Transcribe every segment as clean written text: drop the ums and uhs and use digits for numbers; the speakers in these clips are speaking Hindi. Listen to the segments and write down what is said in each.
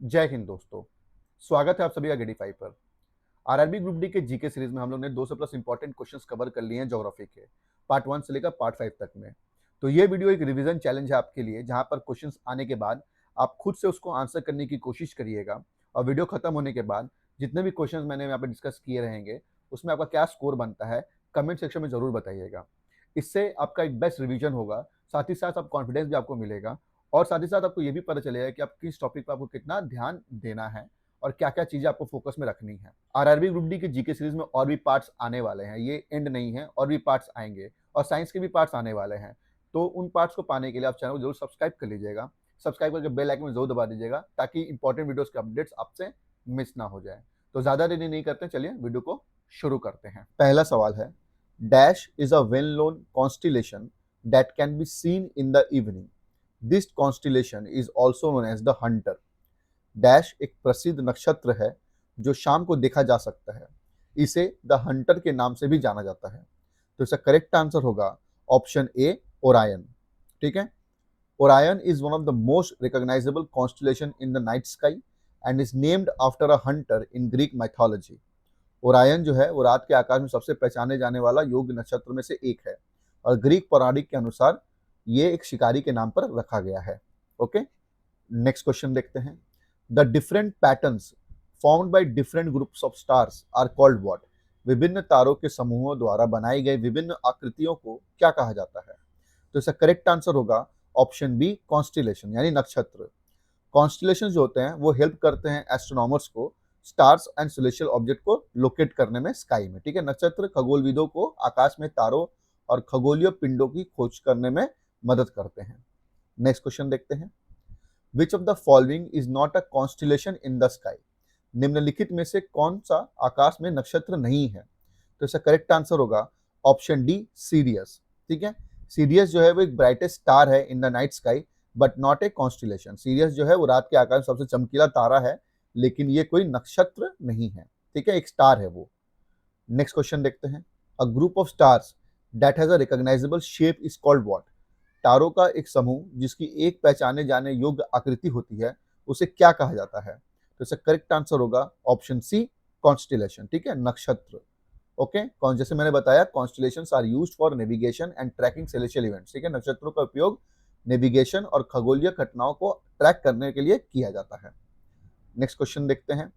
जय हिंद दोस्तों। स्वागत है आप सभी का गेडी 5 पर। आरआरबी ग्रुप डी के जीके सीरीज में हम लोग ने 200 प्लस इंपॉर्टेंट क्वेश्चंस कवर कर लिए हैं ज्योग्राफी के, पार्ट 1 से लेकर पार्ट 5 तक में। तो ये वीडियो एक रिवीजन चैलेंज है आपके लिए, जहां पर क्वेश्चंस आने के बाद आप खुद से उसको आंसर करने की कोशिश करिएगा, और वीडियो खत्म होने के बाद जितने भी क्वेश्चंस मैंने यहाँ पे डिस्कस किए रहेंगे उसमें आपका क्या स्कोर बनता है कमेंट सेक्शन में जरूर बताइएगा। इससे आपका एक बेस्ट रिवीजन होगा, साथ ही साथ आप कॉन्फिडेंस भी आपको मिलेगा, और साथ ही साथ आपको ये भी पता चलेगा कि आप किस टॉपिक पर आपको कितना ध्यान देना है और क्या क्या चीजें आपको फोकस में रखनी है। आरआरबी ग्रुप डी के जीके सीरीज में और भी पार्ट्स आने वाले हैं, ये एंड नहीं है, और भी पार्ट्स आएंगे और साइंस के भी पार्ट्स आने वाले हैं। तो उन पार्ट्स को पाने के लिए आप चैनल को जरूर सब्सक्राइब कर लीजिएगा, सब्सक्राइब करके बेल आइकन में जरूर दबा दीजिएगा, ताकि इंपॉर्टेंट वीडियोस के अपडेट्स आपसे मिस ना हो जाए। तो ज्यादा देरी नहीं करते, चलिए वीडियो को शुरू करते हैं। पहला सवाल है, dash is a well known constellation that can be seen in the evening. This constellation is also known as the hunter. Dash एक प्रसिद्ध नक्षत्र है जो शाम को देखा जा सकता है, इसे द हंटर के नाम से भी जाना जाता है। तो इसका करेक्ट आंसर होगा ऑप्शन ए, ओरायन। ठीक है, Orion is one of the most recognisable constellation in the night sky and is named after a Hunter in Greek mythology. Orion जो है वो रात के आकाश में सबसे पहचाने जाने वाला योग्य नक्षत्र में से एक है, और ग्रीक पौराणिक के अनुसार ये एक शिकारी के नाम पर रखा गया है। ओके, नेक्स्ट क्वेश्चन देखते हैं। The different patterns formed by different groups of stars are called what. विभिन्न तारों के समूहों द्वारा बनाई गई विभिन्न आकृतियों को क्या कहा जाता है। तो इसका करेक्ट आंसर होगा ऑप्शन बी, कॉन्स्टिलेशन यानी नक्षत्र। कॉन्स्टिलेशन जो होते हैं वो हेल्प करते हैं एस्ट्रोनॉमर्स को स्टार्स एंड सेलेस्टियल ऑब्जेक्ट को लोकेट करने में स्काई में। ठीक है, नक्षत्र खगोलविदों को आकाश में तारों और खगोलीय पिंडों की खोज करने में मदद करते हैं। नेक्स्ट क्वेश्चन देखते हैं। Which of the following is not a constellation in the sky. निम्नलिखित में से कौन सा आकाश में नक्षत्र नहीं है। तो इसका करेक्ट आंसर होगा ऑप्शन डी, सीरियस। ठीक है, सीरियस जो है वो एक ब्राइटेस्ट स्टार है इन the night sky but not a constellation. Serious जो है वो रात के आकाश में सबसे चमकीला तारा है, लेकिन ये कोई नक्षत्र नहीं है। ठीक है, एक स्टार है वो। नेक्स्ट क्वेश्चन देखते हैं। A group of stars that has a recognisable shape is called what. तारों का एक समूह जिसकी एक पहचाने जाने योग्य आकृति होती है, उसे क्या कहा जाता है। तो इसका करेक्ट आंसर होगा ऑप्शन सी, कॉन्स्टिलेशन। ठीक है, नक्षत्र। ओके, जैसे मैंने बताया constellations are used for navigation and tracking celestial events. ठीक है, नक्षत्रों का उपयोग नेविगेशन और खगोलीय घटनाओं को ट्रैक करने के लिए किया जाता है। नेक्स्ट क्वेश्चन देखते हैं।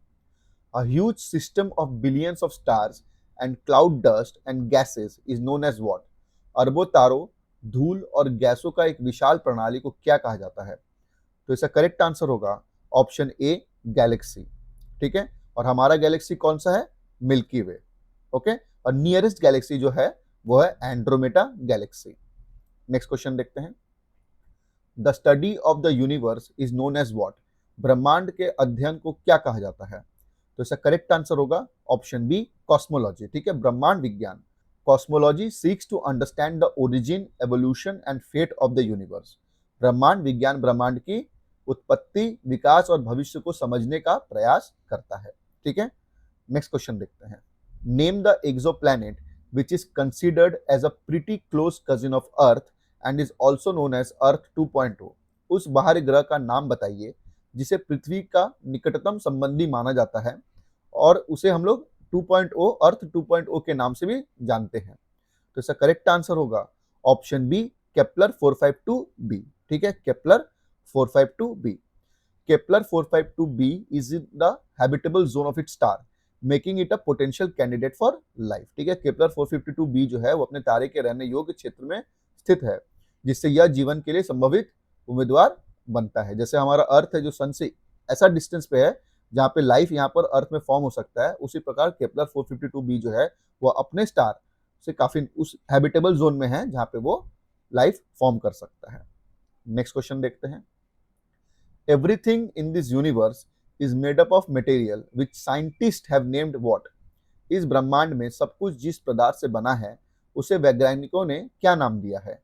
A huge system of billions of stars and cloud dust and gases is known as what? अरबों तारों, धूल और गैसों का एक विशाल प्रणाली को क्या कहा जाता है। तो इसका करेक्ट आंसर होगा ऑप्शन ए, गैलेक्सी। ठीक है, और हमारा गैलेक्सी कौन सा है, मिल्की वे। ओके, और नियरेस्ट गैलेक्सी जो है वो है एंड्रोमेडा गैलेक्सी। नेक्स्ट क्वेश्चन देखते हैं। The study of the universe is known as what. ब्रह्मांड के अध्ययन को क्या कहा जाता है। तो इसका करेक्ट आंसर होगा ऑप्शन बी, कॉस्मोलॉजी। ठीक है, ब्रह्मांड विज्ञान। Cosmology seeks to understand the origin, evolution and fate of the universe. ब्रह्मांड विज्ञान ब्रह्मांड की उत्पत्ति, विकास और भविष्य को समझने का प्रयास करता है। ठीक है, नेक्स्ट क्वेश्चन देखते हैं। Name the exoplanet which is considered as a pretty close cousin of Earth and is also known as Earth 2.0। उस बाहरी ग्रह का नाम बताइए जिसे पृथ्वी का निकटतम संबंधी माना जाता है, और उसे हम लोग 2.0 अर्थ 2.0 के नाम से भी जानते हैं। तो इसका करेक्ट आंसर होगा ऑप्शन बी, केपलर 452b। ठीक है, Kepler 452b। Kepler 452b is in the habitable zone of its star, making it a potential candidate for life. ठीक है, केपलर 452b जो है वो अपने तारे के रहने योग्य क्षेत्र में स्थित है, जिससे यह जीवन के लिए संभावित उम्मीदवार बनता है। जैसे हमारा अर्थ है जो सन से ऐसा डिस्टेंस पे है जहाँ पे लाइफ यहाँ पर अर्थ में फॉर्म हो सकता है, उसी प्रकार केपलर 452b जो है वो अपने स्टार से काफी उस हैबिटेबल जोन में है जहाँ पे वो लाइफ फॉर्म कर सकता है। नेक्स्ट क्वेश्चन देखते हैं। Everything in this universe is made up of material which scientist have named what. इस ब्रह्मांड में सब कुछ जिस पदार्थ से बना है उसे वैज्ञानिकों ने क्या नाम दिया है।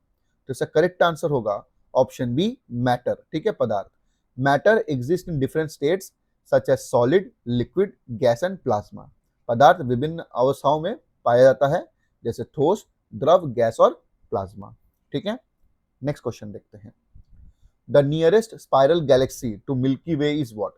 तो इसका करेक्ट आंसर होगा ऑप्शन बी, मैटर। ठीक है, पदार्थ। Matter exist in different states such as solid, liquid, gas and plasma. पदार्थ विभिन्न अवस्थाओं में पाया जाता है, जैसे ठोस, द्रव, गैस और प्लाज्मा। ठीक है, नेक्स्ट क्वेश्चन देखते हैं। The nearest spiral galaxy to milky way is what.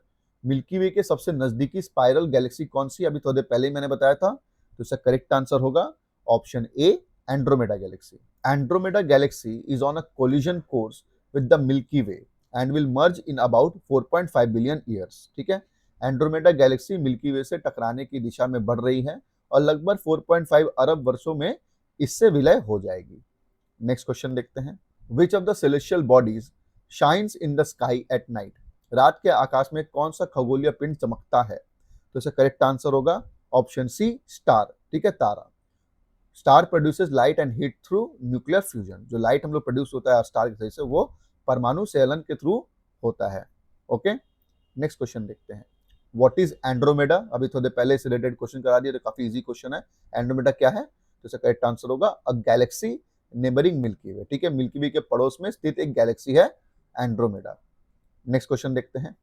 Milky way के सबसे नजदीकी स्पाइरल गैलेक्सी कौन सी? अभी थोड़ी देर पहले ही मैंने बताया था, तो इसका करेक्ट आंसर होगा option A, Andromeda Galaxy. Andromeda Galaxy is on a collision course with the milky way and will merge in about 4.5 billion years. ठीक है, एंड्रोमेडा गैलेक्सी मिल्की वे से टकराने की दिशा में बढ़ रही है और लगभग 4.5 अरब वर्षों में इससे विलय हो जाएगी। नेक्स्ट क्वेश्चन देखते हैं, which of the celestial bodies shines in the sky at night? रात के आकाश में कौन सा खगोलीय पिंड चमकता है? तो इसका करेक्ट आंसर होगा ऑप्शन सी, स्टार। ठीक है, तारा। Star produces light and heat through nuclear fusion. जो लाइट हम लोग प्रोड्यूस होता है स्टार के से, वो परमाणु संचलन के थ्रू होता है। ओके, नेक्स्ट क्वेश्चन देखते हैं, व्हाट इज एंड्रोमेडा? अभी थोड़े पहले से रिलेटेड क्वेश्चन करा दिया, तो काफी इजी क्वेश्चन है। एंड्रोमेडा क्या है? तो इसका करेक्ट आंसर होगा अ गैलेक्सी नेबरिंग मिल्की वे। ठीक है, मिल्की वे के पड़ोस में स्थित एक गैलेक्सी है एंड्रोमेडा। नेक्स्ट क्वेश्चन देखते हैं,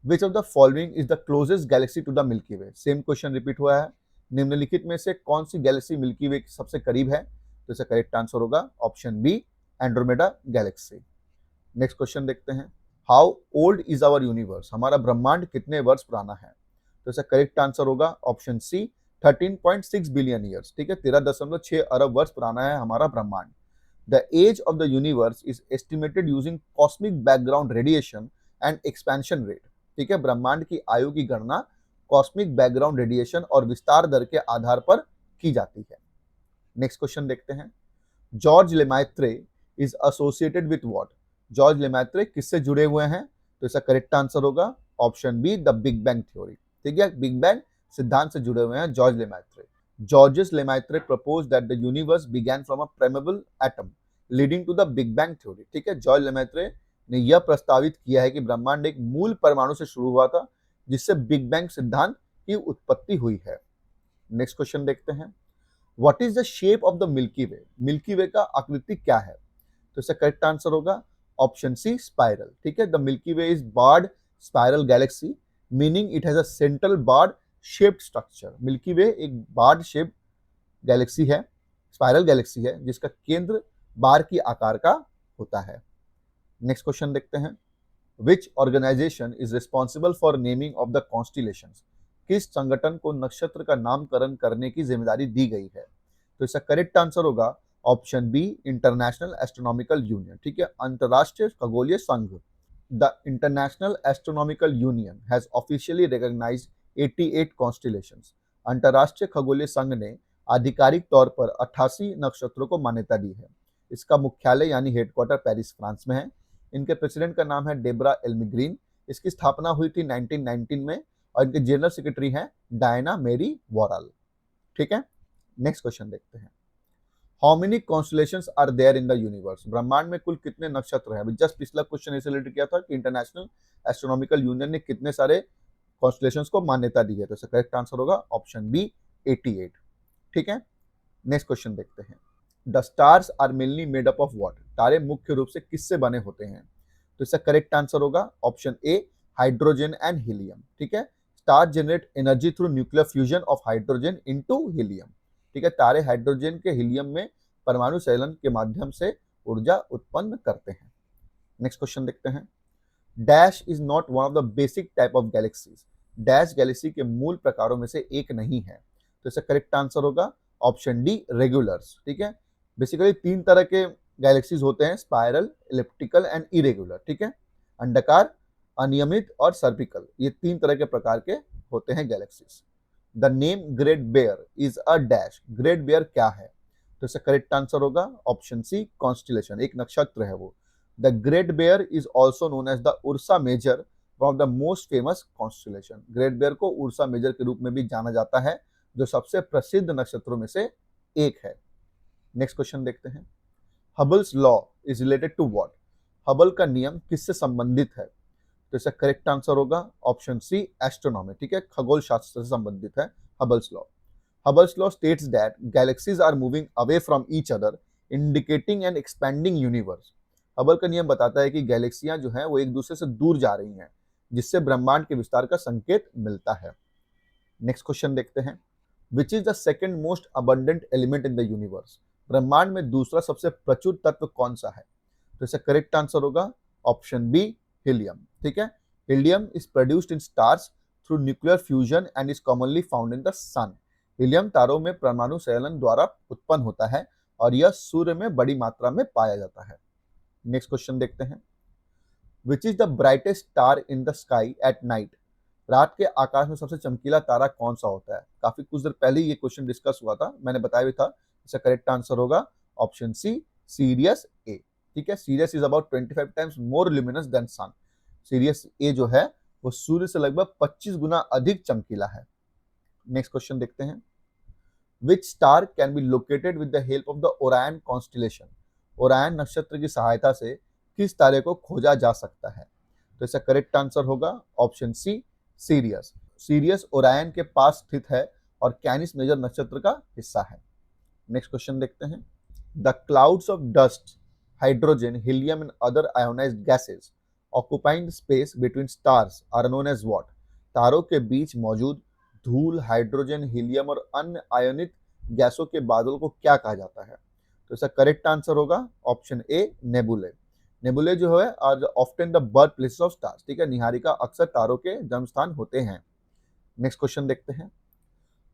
which of the following is the closest galaxy to the milky Way? Same question repeat हुआ है, निम्नलिखित में से कौन सी गैलेक्सी मिल्की वे के सबसे करीब है? तो इसका करेक्ट आंसर होगा option B, Andromeda galaxy. Next question देखते हैं, how old is our universe? हमारा ब्रह्मांड कितने वर्ष पुराना है? तो इसका करेक्ट आंसर होगा ऑप्शन सी, 13.6 बिलियन ईयर्स। ठीक है, 13.6 अरब वर्ष पुराना है हमारा ब्रह्मांड। The age of the universe is estimated using cosmic background radiation and expansion rate. ठीक है, ब्रह्मांड की आयु की गणना कॉस्मिक बैकग्राउंड रेडिएशन और विस्तार दर के आधार पर की जाती है। नेक्स्ट क्वेश्चन देखते हैं, George Lemaitre is associated with what? George Lemaitre किससे जुड़े हुए हैं? तो इसका करेक्ट आंसर होगा option B, the big bang theory. ठीक है, बिग बैंग सिद्धांत से जुड़े हुए हैं George Lemaitre. Georges Lemaitre propose that the universe began from a primeval atom leading to the big bang theory. ठीक है, जॉर्ज लेमाइत्रे ने यह प्रस्तावित किया है कि ब्रह्मांड एक मूल परमाणु से शुरू हुआ था, जिससे बिग बैंग सिद्धांत की उत्पत्ति हुई है। नेक्स्ट क्वेश्चन देखते हैं, what is the shape of the milky way? Milky way का आकृति क्या है? तो इसका करेक्ट आंसर होगा ऑप्शन सी, स्पाइरल। ठीक है, the milky way is barred spiral galaxy meaning it has a central barred shaped structure. Milky way एक बार्ड शेप गैलेक्सी है, स्पाइरल गैलेक्सी है, जिसका केंद्र बार की आकार का होता है। नेक्स्ट क्वेश्चन देखते हैं, which organization is responsible for naming of the constellations? किस संगठन को नक्षत्र का नामकरण करने की जिम्मेदारी दी गई है? तो इसका करेक्ट आंसर होगा option B, International Astronomical Union. ठीक है, अंतरराष्ट्रीय खगोलीय संघ। The International Astronomical Union has officially recognised 88 constellations. अंतरराष्ट्रीय खगोलीय संघ ने आधिकारिक तौर पर 88 नक्षत्रों को मान्यता दी है। इसका मुख्यालय यानी हेडक्वार्टर पेरिस, फ्रांस में है। इनके प्रेसिडेंट का नाम है डेब्रा एल्मिग्रीन। इसकी स्थापना हुई थी 1919 में और इनके जनरल सेक्रेटरी हैं डायना मेरी वॉरल। ठीक है, नेक्स्ट क्वेश्चन देखते हैं, how many constellations are there in the universe? ब्रह्मांड में कुल कितने नक्षत्र हैं? अभी जस्ट पिछला क्वेश्चन इसे रिलेटेड किया था कि इंटरनेशनल एस्ट्रोनॉमिकल यूनियन ने कितने सारे कॉन्स्टलेशंस को मान्यता दी है। तो इसका करेक्ट आंसर होगा ऑप्शन बी, 88। ठीक है, नेक्स्ट क्वेश्चन देखते हैं, the stars are mainly made up of what? तारे मुख्य रूप से किससे बने होते हैं? तो इसका करेक्ट आंसर होगा option A, hydrogen and helium. ठीक है, star generate energy through nuclear fusion of hydrogen into helium. ठीक है, तारे हाइड्रोजन के हीलियम में परमाणु संचलन के माध्यम से ऊर्जा उत्पन्न करते हैं। नेक्स्ट क्वेश्चन देखते हैं, dash is not one of the basic type of galaxies. Dash Galaxy के मूल प्रकारों में से एक नहीं है। तो इसका करेक्ट आंसर होगा ऑप्शन डी, रेगुलर्स। ठीक है, बेसिकली 3 तरह के गैलेक्सीज होते हैं, स्पाइरल, इलिप्टिकल एंड इरेगुलर। ठीक है, अंडाकार, अनियमित और सर्पिकल, ये 3 तरह के प्रकार के होते हैं galaxies. The name Great Bear is a dash. Great Bear क्या है? तो इसका करेक्ट आंसर होगा ऑप्शन सी, कॉन्स्टिलेशन, एक नक्षत्र है वो। The Great Bear is also known as the Ursa Major, one of the most famous constellation. Great Bear को उर्सा मेजर के रूप में भी जाना जाता है, जो सबसे प्रसिद्ध नक्षत्रों में से एक है। नेक्स्ट क्वेश्चन देखते हैं, Hubble's law is related to what? Hubble का नियम किससे संबंधित है? तो इसका करेक्ट आंसर होगा ऑप्शन सी, एस्ट्रोनॉमी। ठीक है, खगोल शास्त्र से संबंधित है Hubble's law. Hubble's law states that galaxies are moving away from each other indicating an expanding universe. Hubble का नियम बताता है कि गैलेक्सियां जो हैं वो एक दूसरे से दूर जा रही हैं, जिससे ब्रह्मांड के विस्तार का संकेत मिलता है। नेक्स्ट क्वेश्चन देखते हैं, which is the second most abundant element in the universe? ब्रह्मांड में दूसरा सबसे प्रचुर तत्व कौन सा है? तो इसका करेक्ट आंसर होगा ऑप्शन बी, हीलियम। ठीक है, helium is produced in stars through nuclear fusion and is commonly found in the sun. Helium तारों में परमाणु संचलन द्वारा उत्पन्न होता है और यह सूर्य में बड़ी मात्रा में पाया जाता है। नेक्स्ट क्वेश्चन देखते हैं। Which is the brightest star in the sky at night. रात के आकाश में सबसे चमकीला तारा कौन सा होता है? काफी कुछ देर पहले ये क्वेश्चन डिस्कस हुआ था, मैंने बताया भी था। इसका करेक्ट आंसर होगा ऑप्शन सी, सीरियस ए। ठीक है, Sirius is about 25 times more luminous than sun. Sirius A जो है वो सूर्य से लगभग 25 गुना अधिक चमकीला है। नेक्स्ट क्वेश्चन देखते हैं। विच star can be located with the help of the Orion constellation. Orion नक्षत्र की सहायता से किस तारे को खोजा जा सकता है? तो इसका करेक्ट आंसर होगा option C, Sirius. Sirius Orion के पास स्थित है और कैनिस मेजर नक्षत्र का हिस्सा है। नेक्स्ट क्वेश्चन देखते हैं। The clouds of dust, hydrogen, helium and other ionised gases occupying space between stars are known as what. तारों के बीच मौजूद धूल, हाइड्रोजन, हीलियम और अन्य आयनित गैसों के बादल को क्या कहा जाता है? तो इसका करेक्ट आंसर होगा ऑप्शन ए, नेबुले। नेबुले जो है are often the birth places of stars. ठीक है, निहारिका अक्सर तारों के जन्म स्थान होते हैं। नेक्स्ट क्वेश्चन देखते हैं।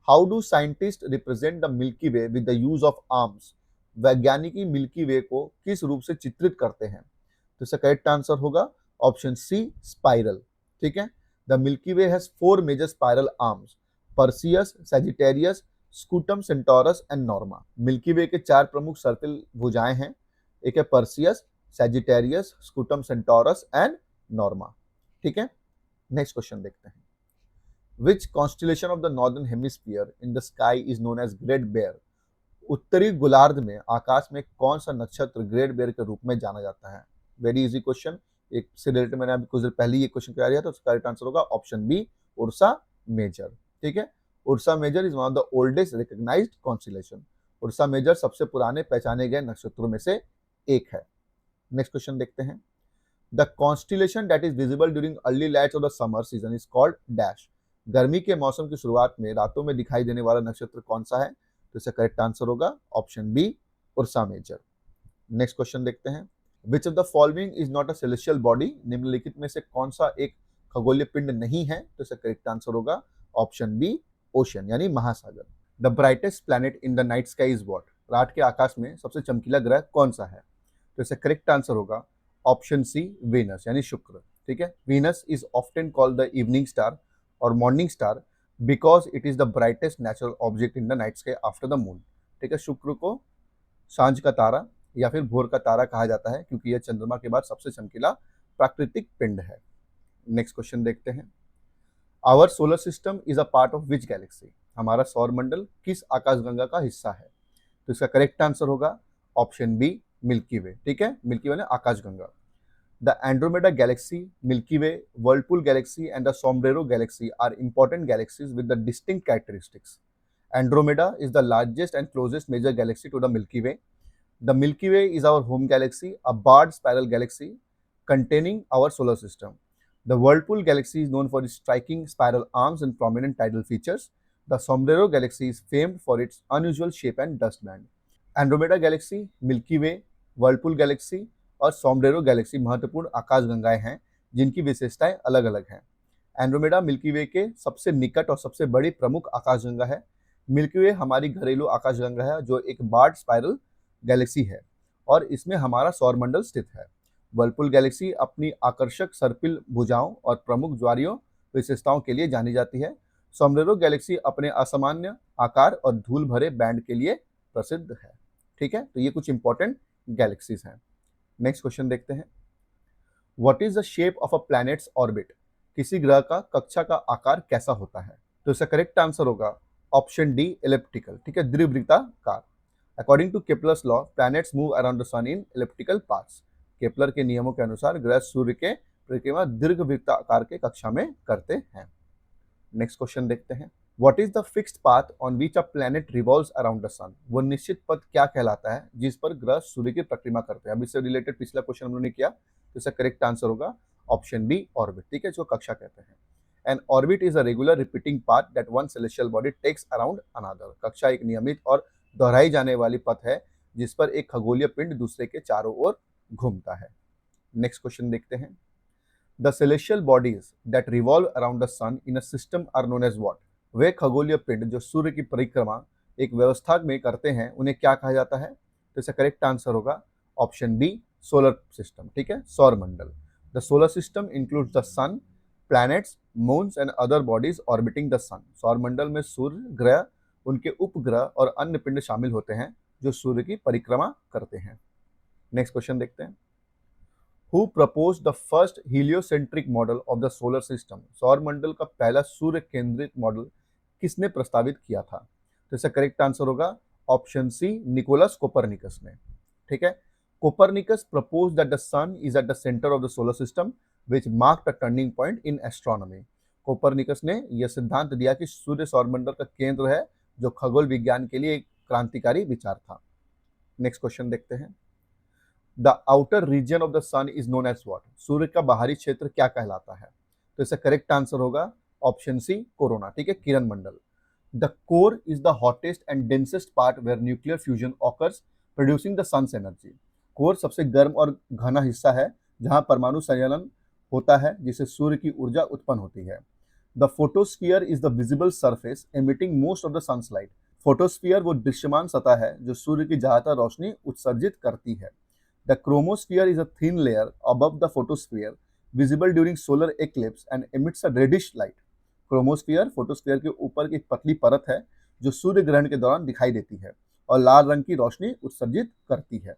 How do scientist represent the milky way with the use of arms. वैज्ञानिकी मिल्की वे को किस रूप से चित्रित करते हैं? तो इसका करेक्ट आंसर होगा ऑप्शन सी, स्पाइरल। ठीक है, the milky way has 4 major spiral arms, Perseus, Sagittarius, Scutum, Centaurus and Norma. Milky way के 4 प्रमुख सर्पिल भुजाएं हैं। एक है Perseus, Sagittarius, Scutum, Centaurus and Norma. ठीक है, नेक्स्ट क्वेश्चन देखते हैं। Which constellation of the northern hemisphere in the sky is known as great bear. उत्तरी गोलार्ध में आकाश में कौन सा नक्षत्र ग्रेट बेयर के रूप में जाना जाता है? वेरी इजी क्वेश्चन, एक से रिलेटेड मैंने अभी कुछ देर पहले ये क्वेश्चन कराया था, तो उसका करेक्ट आंसर होगा ऑप्शन बी, उर्सा मेजर। ठीक है, Ursa Major is one of the oldest recognised constellation. Ursa Major सबसे पुराने पहचाने गए नक्षत्रों में से एक है। नेक्स्ट क्वेश्चन देखते हैं। The constellation that is visible during early lights off the summer season is called dash. गर्मी के मौसम की शुरुआत में रातों में दिखाई देने वाला नक्षत्र कौन सा है? तो इसका करेक्ट आंसर होगा option B, Ursa Major. Next question देखते हैं। Which of the following is not a celestial body. निम्नलिखित में से कौन सा एक खगोलीय पिंड नहीं है? तो इसका करेक्ट आंसर होगा ऑप्शन बी, ओशन यानी महासागर। The brightest planet in the night sky is what. रात के आकाश में सबसे चमकीला ग्रह कौन सा है? तो इसका करेक्ट आंसर होगा ऑप्शन सी, वीनस यानी शुक्र। ठीक है, Venus is often called the evening star और morning star because it is the brightest natural object in the night sky after the moon. ठीक है, शुक्र को सांझ का तारा या फिर भोर का तारा कहा जाता है क्योंकि यह चंद्रमा के बाद सबसे चमकीला प्राकृतिक पिंड है। नेक्स्ट क्वेश्चन देखते हैं। Our solar system is a part of which galaxy. हमारा सौर मंडल किस आकाशगंगा का हिस्सा है? तो इसका करेक्ट आंसर होगा ऑप्शन बी, मिल्की वे। ठीक है, मिल्की वे ने आकाशगंगा। The Andromeda galaxy, Milky Way, Whirlpool galaxy and the Sombrero galaxy are important galaxies with the distinct characteristics. Andromeda is the largest and closest major galaxy to the Milky Way. The Milky Way is our home galaxy, a barred spiral galaxy containing our solar system. The Whirlpool galaxy is known for its striking spiral arms and prominent tidal features. The Sombrero galaxy is famed for its unusual shape and dust band. Andromeda galaxy, Milky Way, Whirlpool galaxy और Sombrero galaxy महत्वपूर्ण आकाशगंगाएं हैं जिनकी विशेषताएं अलग अलग हैं। एंड्रोमेडा मिल्की वे के सबसे निकट और सबसे बड़ी प्रमुख आकाशगंगा है। मिल्की वे हमारी घरेलू आकाशगंगा है जो एक बार्ड स्पाइरल गैलेक्सी है और इसमें हमारा सौरमंडल स्थित है। वर्लपुल गैलेक्सी अपनी आकर्षक सर्पिल भुजाओं और प्रमुख ज्वारीय विशेषताओं के लिए जानी जाती है। सोमब्रेरो गैलेक्सी अपने असामान्य आकार और धूल भरे बैंड के लिए प्रसिद्ध है। ठीक है, तो ये कुछ इंपॉर्टेंट गैलेक्सीज हैं। नेक्स्ट क्वेश्चन देखते हैं। What is the shape of a planets orbit. किसी ग्रह का कक्षा का आकार कैसा होता है? तो इसका करेक्ट आंसर होगा ऑप्शन डी, एलिप्टिकल। ठीक है, द्विवृत्ताकार। According to Kepler's law, planets move around the sun in elliptical paths. Kepler के नियमों के अनुसार ग्रह सूर्य के परिक्रमा दीर्घवृत्ताकार के कक्षा में करते हैं। नेक्स्ट क्वेश्चन देखते हैं। What is the fixed path on which a planet revolves around the sun. वो निश्चित पथ क्या कहलाता है जिस पर ग्रह सूर्य की परिक्रमा करते हैं? अब इससे रिलेटेड पिछला क्वेश्चन हम लोगों ने किया, तो इसका करेक्ट आंसर होगा ऑप्शन बी, ऑर्बिट। ठीक है, जो कक्षा कहते हैं। An orbit is a regular repeating path that one celestial body takes around another. कक्षा एक नियमित और दोहराई जाने वाली पथ है जिस पर एक खगोलीय पिंड दूसरे के चारों ओर घूमता है। नेक्स्ट क्वेश्चन देखते हैं। The celestial bodies that revolve around the sun in a system are known as what? वे खगोलीय पिंड जो सूर्य की परिक्रमा एक व्यवस्था में करते हैं उन्हें क्या कहा जाता है? तो इसका करेक्ट आंसर होगा ऑप्शन बी, सोलर सिस्टम। ठीक है, सौर मंडल। The solar system includes the sun, planets, moons and other bodies orbiting the sun. सौर मंडल में सूर्य, ग्रह, उनके उपग्रह और अन्य पिंड शामिल होते हैं जो सूर्य की परिक्रमा करते हैं। नेक्स्ट क्वेश्चन देखते हैं। Who propose the first heliocentric model of the solar system? सौर मंडल का पहला सूर्य केंद्रित मॉडल किसने प्रस्तावित किया था? तो इसका करेक्ट आंसर होगा ऑप्शन सी, निकोलस कोपरनिकस ने। ठीक है, Copernicus propose that the sun is at the centre of the solar system which marked a turning point in astronomy. Copernicus ने यह सिद्धांत दिया कि सूर्य सौरमंडल का केंद्र है, जो खगोल विज्ञान के लिए एक क्रांतिकारी विचार था। नेक्स्ट क्वेश्चन देखते हैं। The outer region of the sun is known as what? सूर्य का बाहरी क्षेत्र क्या कहलाता है? तो इसका करेक्ट आंसर होगा ऑप्शन सी, कोरोना। ठीक है, किरण मंडल। The core is the hottest and densest part where nuclear fusion occurs producing the sun's energy. Core सबसे गर्म और घना हिस्सा है जहां परमाणु संचलन होता है, जिससे सूर्य की ऊर्जा उत्पन्न होती है। The photosphere is the visible surface emitting most of the sun's light. Photosphere वो दृश्यमान सतह है जो सूर्य की ज्यादातर रोशनी उत्सर्जित करती है। The chromosphere is a thin layer above the photosphere, visible during solar eclipse and emits a reddish light. Chromosphere photosphere के ऊपर की एक पतली परत है जो सूर्य ग्रहण के दौरान दिखाई देती है और लाल रंग की रोशनी उत्सर्जित करती है।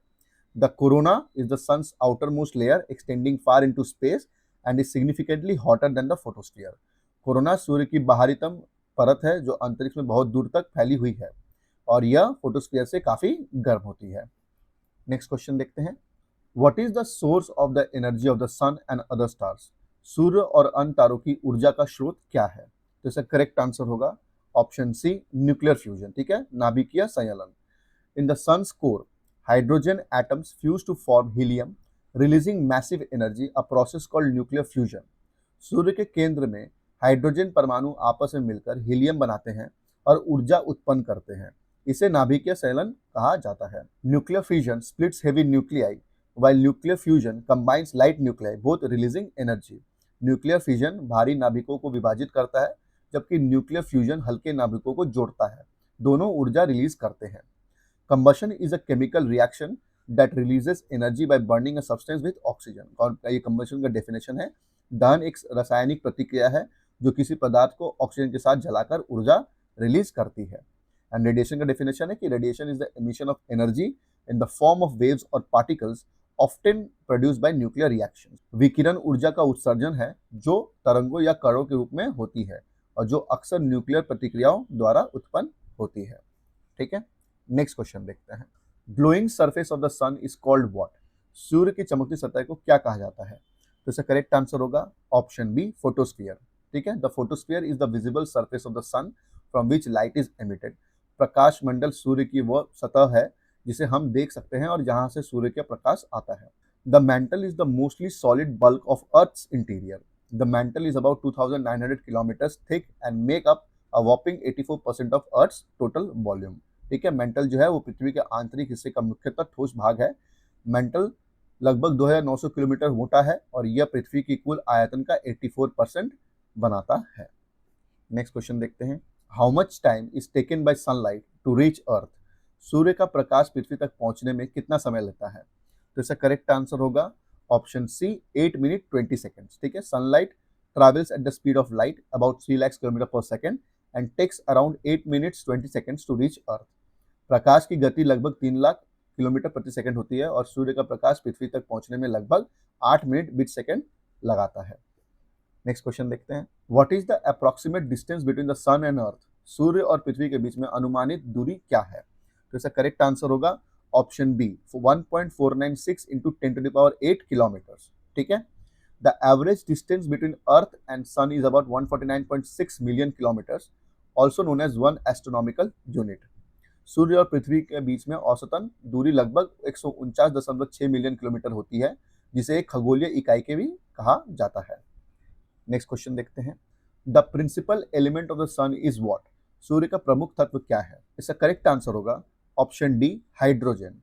The corona is the sun's outermost layer extending far into space and is significantly hotter than the photosphere. Corona सूर्य की बाहरीतम परत है जो अंतरिक्ष में बहुत दूर तक फैली हुई है और यह फोटोस्फीयर से काफी गर्म होती है। नेक्स्ट क्वेश्चन देखते हैं। What is the source of the energy of the sun and other stars? सूर्य और अन्य तारों की ऊर्जा का स्रोत क्या है? तो इसका करेक्ट आंसर होगा ऑप्शन सी, न्यूक्लियर फ्यूजन। ठीक है, नाभिकीय संयलन। In the sun's core, hydrogen atoms fuse to form helium, releasing massive energy, a process called nuclear fusion. सूर्य के केंद्र में हाइड्रोजन परमाणु आपस में मिलकर हीलियम बनाते हैं और ऊर्जा उत्पन्न करते हैं। इसे नाभिकीय संयलन कहा जाता है। Nuclear fusion splits heavy nuclei while nuclear fusion combines light nuclei both releasing energy. Nuclear fusion भारी नाभिकों को विभाजित करता है जबकि न्यूक्लियर फ्यूजन हल्के नाभिकों को जोड़ता है, दोनों ऊर्जा रिलीज करते हैं। Combustion is a chemical reaction that releases energy by burning a substance with oxygen. और ये कंबशन का डेफिनेशन है, दहन एक रासायनिक प्रतिक्रिया है जो किसी पदार्थ को ऑक्सीजन के साथ जलाकर ऊर्जा रिलीज करती है। एंड रेडिएशन का डेफिनेशन है कि radiation is the emission of energy in the form of waves और particles often produced by nuclear reactions. विकिरण ऊर्जा का उत्सर्जन है जो तरंगों या कणों के रूप में होती है और जो अक्सर न्यूक्लियर प्रतिक्रियाओं द्वारा उत्पन्न होती है। ठीक है, नेक्स्ट क्वेश्चन देखते हैं। Glowing surface of the sun is called what? सूर्य की चमकती सतह को क्या कहा जाता है? तो इसका करेक्ट आंसर होगा ऑप्शन बी, फोटोस्फीयर। ठीक है, the photosphere is the visible surface of the sun from which light is emitted. प्रकाश मंडल सूर्य की वह सतह है जिसे हम देख सकते हैं और जहां से सूर्य का प्रकाश आता है। The mantle is the mostly solid bulk of earth's interior. The mantle is about 2900 kilometres thick and make up a whopping 84% of earth's total volume. ठीक है, मेंटल जो है वो पृथ्वी के आंतरिक हिस्से का मुख्यतः ठोस भाग है। मेंटल लगभग 2900 किलोमीटर मोटा है और यह पृथ्वी की कुल आयतन का 84% बनाता है। नेक्स्ट क्वेश्चन देखते हैं। How much time is taken by sunlight to reach earth? सूर्य का प्रकाश पृथ्वी तक पहुंचने में कितना समय लेता है? तो इसका करेक्ट आंसर होगा ऑप्शन सी, 8 मिनट 20 सेकेंड्स। ठीक है, sunlight travels at the speed of light about 3 lakh kilometre per second and takes around 8 minutes 20 seconds to reach earth. प्रकाश की गति लगभग 3 लाख किलोमीटर प्रति सेकंड होती है और सूर्य का प्रकाश पृथ्वी तक पहुंचने में लगभग 8 मिनट 20 सेकंड लगाता है। नेक्स्ट क्वेश्चन देखते हैं। What is the approximate distance between the sun and earth? सूर्य और पृथ्वी के बीच में अनुमानित दूरी क्या है? तो इसका करेक्ट आंसर होगा ऑप्शन बी, 1.496 इंटू 10⁸ किलोमीटर्स। ठीक है, the average distance between earth and sun is about 149.6 million kilometres, also known as 1 astronomical unit. सूर्य और पृथ्वी के बीच में औसतन दूरी लगभग 149.6 मिलियन किलोमीटर होती है, जिसे एक खगोलीय इकाई के भी कहा जाता है। नेक्स्ट क्वेश्चन देखते हैं। The principal element of the sun is what? सूर्य का प्रमुख तत्व क्या है? इसका करेक्ट आंसर होगा option D, hydrogen.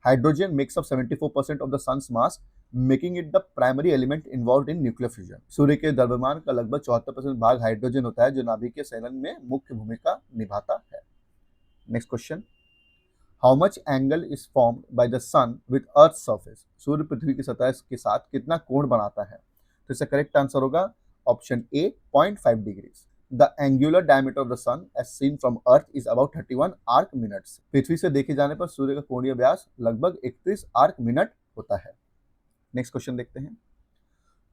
Hydrogen makes up 74% of the sun's mass making it the primary element involved in nuclear fusion. सूर्य के द्रव्यमान का लगभग 74% भाग हाइड्रोजन होता है जो नाभिकीय संलयन में मुख्य भूमिका निभाता है। Next question, how much angle is formed by the sun with earth surface. सूर्य पृथ्वी की सतह के साथ कितना कोण बनाता है? तो इसका करेक्ट आंसर होगा option A 0.5 degrees. The angular diameter of the sun as seen from earth is about 31 arc minutes. पृथ्वी से देखे जाने पर सूर्य का कोणीय व्यास लगभग 31 आर्क मिनट होता है। नेक्स्ट क्वेश्चन देखते हैं,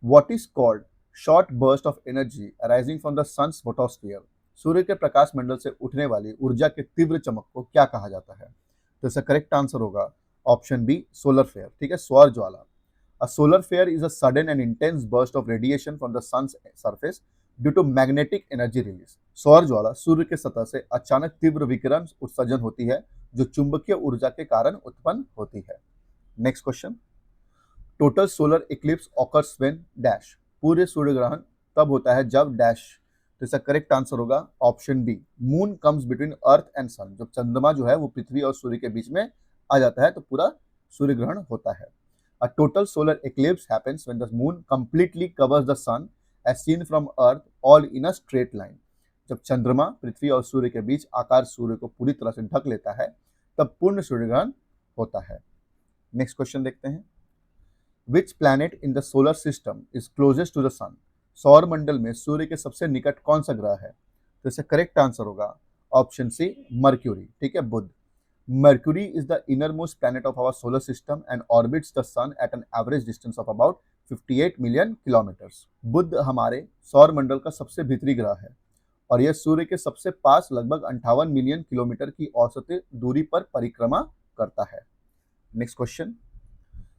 what is called short burst of energy arising from the sun's photosphere. सूर्य के प्रकाश मंडल से उठने वाली ऊर्जा के तीव्र चमक को क्या कहा जाता है? तो इसका करेक्ट आंसर होगा ऑप्शन बी सोलर फेयर। ठीक है, सौर ज्वाला। A solar flare is a sudden and intense burst of radiation from the sun's surface due to magnetic energy release. सौर ज्वाला सूर्य के सतह से अचानक तीव्र विकिरण उत्सर्जन होती है जो चुंबकीय ऊर्जा के कारण उत्पन्न होती है। Next question, total solar Eclipse occurs when dash. पूरे सूर्य ग्रहण तब होता है जब डैश। तो इसका करेक्ट आंसर होगा option B moon comes between earth and sun. जब चंद्रमा जो है वो पृथ्वी और सूर्य के बीच में आ जाता है तो पूरा सूर्य ग्रहण होता है। A total solar eclipse happens when the moon completely covers the sun as seen from earth all in a straight line. जब चंद्रमा पृथ्वी और सूर्य के बीच आकार सूर्य को पूरी तरह से ढक लेता है तब पूर्ण सूर्य ग्रहण होता है। नेक्स्ट क्वेश्चन देखते हैं, which planet in the solar system is closest to the sun. सौर मंडल में सूर्य के सबसे निकट कौन सा ग्रह है? तो इसका करेक्ट आंसर होगा ऑप्शन सी मर्क्यूरी। ठीक है, बुध। Mercury is the inner most planet of our solar system and orbits the sun at an average distance of about 58 million kilometres. बुध हमारे सौर मंडल का सबसे भीतरी ग्रह है और यह सूर्य के सबसे पास लगभग 58 मिलियन किलोमीटर की औसत दूरी पर परिक्रमा करता है। Next question,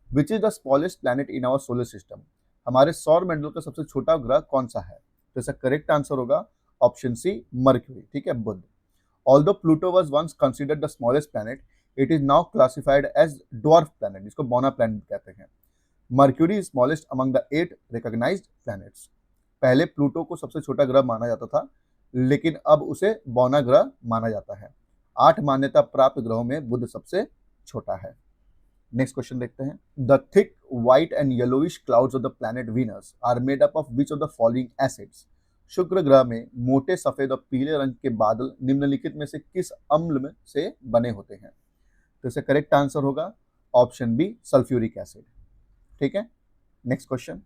which is the smallest planet in our solar system. हमारे सौर मंडल का सबसे छोटा ग्रह कौन सा है? तो इसका करेक्ट आंसर होगा ऑप्शन सी मर्क्यूरी। ठीक है, बुध। Although Pluto was once considered the smallest planet, it is now classified as dwarf planet, जिसको बौना प्लैनेट कहते हैं। Mercury is smallest among the 8 recognised planets. पहले प्लूटो को सबसे छोटा ग्रह माना जाता था लेकिन अब उसे बौना ग्रह माना जाता है। 8 मान्यता प्राप्त ग्रहों में बुध सबसे छोटा है। नेक्स्ट क्वेश्चन देखते हैं, the thick white and yellowish clouds of the planet Venus are made up of which of the following acids. शुक्र ग्रह में मोटे सफेद और पीले रंग के बादल निम्नलिखित में से किस अम्ल में से बने होते हैं? तो इसका करेक्ट आंसर होगा ऑप्शन बी सल्फ्यूरिक एसिड। ठीक है, next question,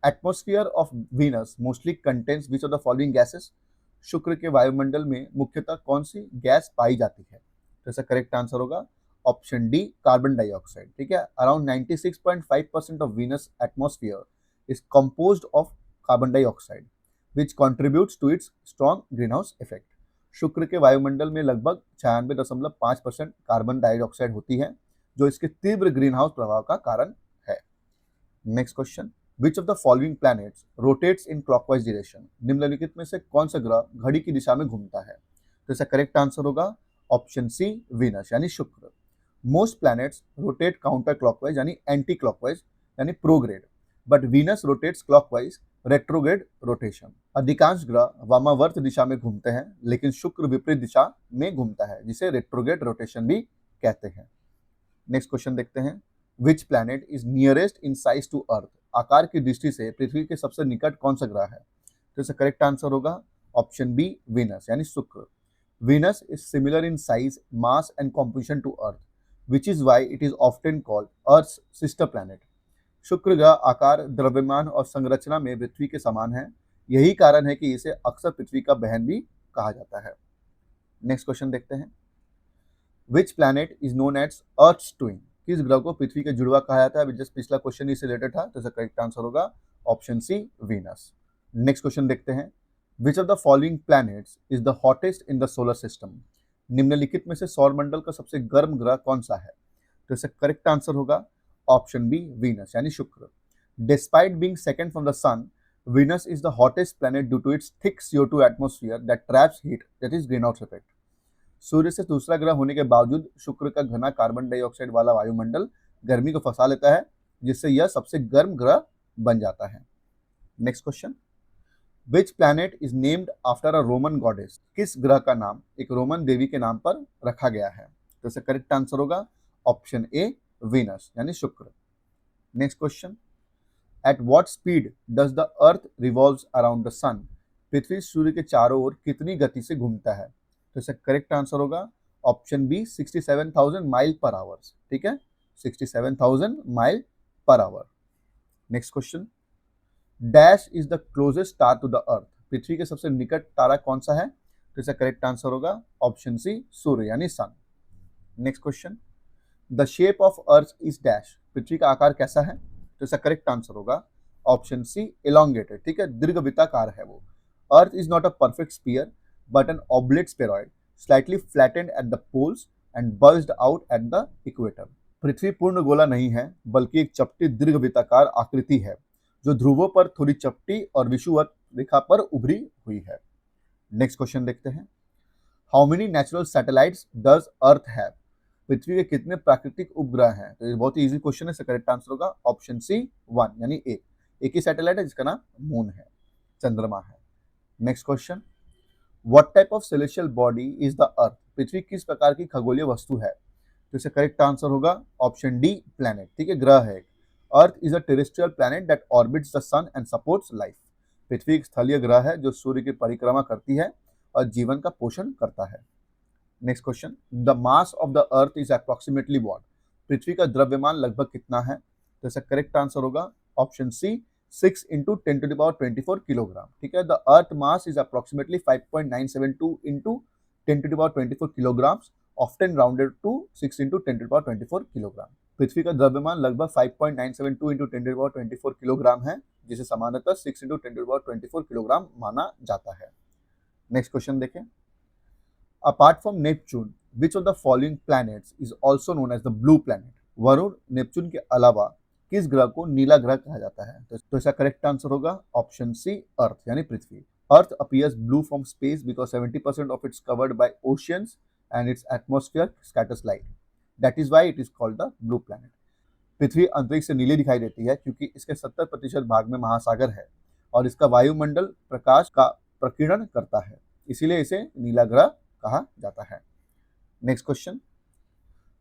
atmosphere of Venus mostly contains which of the following gases. शुक्र के वायुमंडल में मुख्यतः कौन सी गैस पाई जाती है? तो इसका करेक्ट आंसर होगा ऑप्शन डी कार्बन डाइऑक्साइड। ठीक है, around 96.5% of Venus atmosphere is composed of carbon dioxide which contributes to its strong green house effect. शुक्र के वायुमंडल में लगभग 96.5% कार्बन डाइऑक्साइड होती है जो इसके तीव्र ग्रीन हाउस प्रभाव का कारण है। Next question, which of the following planets rotates in clockwise direction. निम्नलिखित में से कौन सा ग्रह घड़ी की दिशा में घूमता है? तो इसका करेक्ट आंसर होगा ऑप्शन सी वीनस यानी शुक्र। Most planets rotate counter clockwise यानी एंटी क्लॉकवाइज यानी prograde, but Venus rotates clockwise retrograde rotation. अधिकांश ग्रह वामावर्त दिशा में घूमते हैं लेकिन शुक्र विपरीत दिशा में घूमता है जिसे रेट्रोग्रेड रोटेशन भी कहते हैं। नेक्स्ट क्वेश्चन देखते हैं, which planet is nearest in size to earth. आकार की दृष्टि से पृथ्वी के सबसे निकट कौन सा ग्रह है? तो इसका करेक्ट आंसर होगा ऑप्शन बी वीनस यानी शुक्र। Venus is similar in size, mass and composition to earth which is why it is often called Earth's sister planet. शुक्र ग्रह आकार, द्रव्यमान और संरचना में पृथ्वी के समान है। यही कारण है कि इसे अक्सर पृथ्वी का बहन भी कहा जाता है। नेक्स्ट क्वेश्चन देखते हैं, which planet is known as earth's twin. किस ग्रह को पृथ्वी के जुड़वा कहा जाता है? जस्ट पिछला क्वेश्चन इससे रिलेटेड था तो इसका करेक्ट आंसर होगा option C Venus. Next question देखते हैं, which of the following planets is the hottest in the solar system. निम्नलिखित में से सौर मंडल का सबसे गर्म ग्रह कौन सा है? तो इसका करेक्ट आंसर होगा ऑप्शन बी वीनस यानी शुक्र। Despite being second from the sun, Venus is the hottest planet due to its thick CO2 atmosphere that traps heat, that is green house effect. सूर्य से दूसरा ग्रह होने के बावजूद शुक्र का घना कार्बन डाइऑक्साइड वाला वायुमंडल गर्मी को फंसा लेता है जिससे यह सबसे गर्म ग्रह बन जाता है। Next question, which planet is named after a Roman goddess. किस ग्रह का नाम एक रोमन देवी के नाम पर रखा गया है? तो इसका करेक्ट आंसर होगा ऑप्शन ए वीनस यानी शुक्र। Next question, at what speed does the earth revolves around the sun? पृथ्वी सूर्य के चारों ओर कितनी गति से घूमता है? तो इसका करेक्ट आंसर होगा option B 67,000 mile per hour. ठीक है, 67,000 mile per hour. Next question, dash is the closest star to the earth? पृथ्वी के सबसे निकट तारा कौन सा है? तो इसका करेक्ट आंसर होगा ऑप्शन सी सूर्य यानी sun. Next question, the shape of earth is dash? पृथ्वी का आकार कैसा है? तो इसका करेक्ट आंसर होगा ऑप्शन सी इलोंगेटेड। ठीक है, दीर्घवृत्ताकार है वो। Earth is not a perfect sphere but an oblate spheroid slightly flattened at the poles and bulged out at the equator. पृथ्वी पूर्ण गोला नहीं है बल्कि एक चपटी दीर्घवृत्ताकार आकृति है जो ध्रुवों पर थोड़ी चपटी और विषुवत रेखा पर उभरी हुई है। नेक्स्ट क्वेश्चन देखते हैं, how many natural satellites does earth have? पृथ्वी के कितने प्राकृतिक उपग्रह हैं? तो ये बहुत ही इजी क्वेश्चन है, इसका करेक्ट आंसर होगा ऑप्शन सी 1 यानी एक ही सैटेलाइट है जिसका नाम मून है, चंद्रमा है। Next question, what type of celestial body is the earth? पृथ्वी किस प्रकार की खगोलीय वस्तु है? तो इसका करेक्ट आंसर होगा ऑप्शन डी प्लैनेट। ठीक है, ग्रह है। Earth is a terrestrial planet that orbits the sun and supports life. पृथ्वी एक स्थलीय ग्रह है जो सूर्य की परिक्रमा करती है और जीवन का पोषण करता है। Next question, the mass of the earth is approximately what? पृथ्वी का द्रव्यमान लगभग कितना है? तो इसका करेक्ट आंसर होगा ऑप्शन सी 6 इंटू 10⁻24 किलोग्राम। ठीक है, the earth mass is approximately 5.972 into 10⁻24 kilograms, often rounded to 6 into 10⁻24 kilogram. पृथ्वी का द्रव्यमान लगभग 5.972 इंटू 10⁻24 किलोग्राम है, जिसे सामान्यतः 6 इंटू 10⁻24 किलोग्राम माना जाता है। नेक्स्ट क्वेश्चन देखें, apart from Neptune which of the following planets is also known as the blue planet? Varun, Neptune के अलावा किस ग्रह को नीला ग्रह कहा जाता है? तो इसका करेक्ट आंसर होगा ऑप्शन सी अर्थ यानी पृथ्वी। Earth appears blue from space because 70% of its covered by oceans and its atmosphere scatters light. That is why it is called the blue planet. पृथ्वी अंतरिक्ष से नीली दिखाई देती है क्योंकि इसके 70% भाग में महासागर है और इसका वायुमंडल प्रकाश का प्रकीर्णन करता है, इसीलिए इसे नीला ग्रह कहा जाता है। Next question,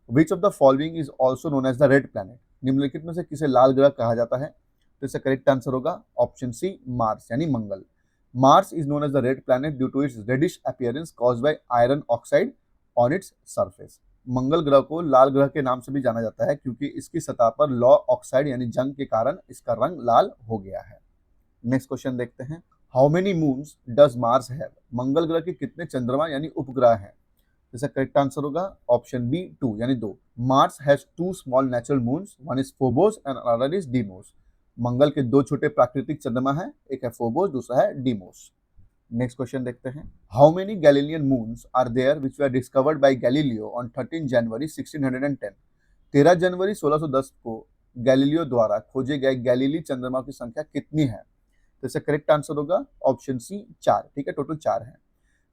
which of the following is also known as the red planet? निम्नलिखित में से किसे लाल ग्रह कहा जाता है? तो इसका करेक्ट आंसर होगा ऑप्शन सी मार्स यानी मंगल। Mars is known as the red planet due to its reddish appearance caused by iron oxide on its surface. मंगल ग्रह को लाल ग्रह के नाम से भी जाना जाता है क्योंकि इसकी सतह पर लौ ऑक्साइड यानी जंग के कारण इसका रंग लाल हो गया है। नेक्स्ट क्वेश्चन देखते हैं, how many moons does Mars have? मंगल ग्रह के कितने चंद्रमा यानी उपग्रह हैं? इसका करेक्ट आंसर होगा ऑप्शन बी 2 यानी 2। Mars has 2 small natural moons, one is Phobos and another is Deimos. मंगल के 2 छोटे प्राकृतिक चंद्रमा हैं, एक है फोबोस, दूसरा है डीमोस। नेक्स्ट क्वेश्चन देखते हैं, how many Galilean moons are there which were discovered by Galileo on 13 जनवरी 1610? 13 जनवरी 1610 को गैलीलियो द्वारा खोजे गए गैलीली चंद्रमा की संख्या कितनी है? तो इसका करेक्ट आंसर होगा ऑप्शन सी 4। ठीक है, टोटल 4 है।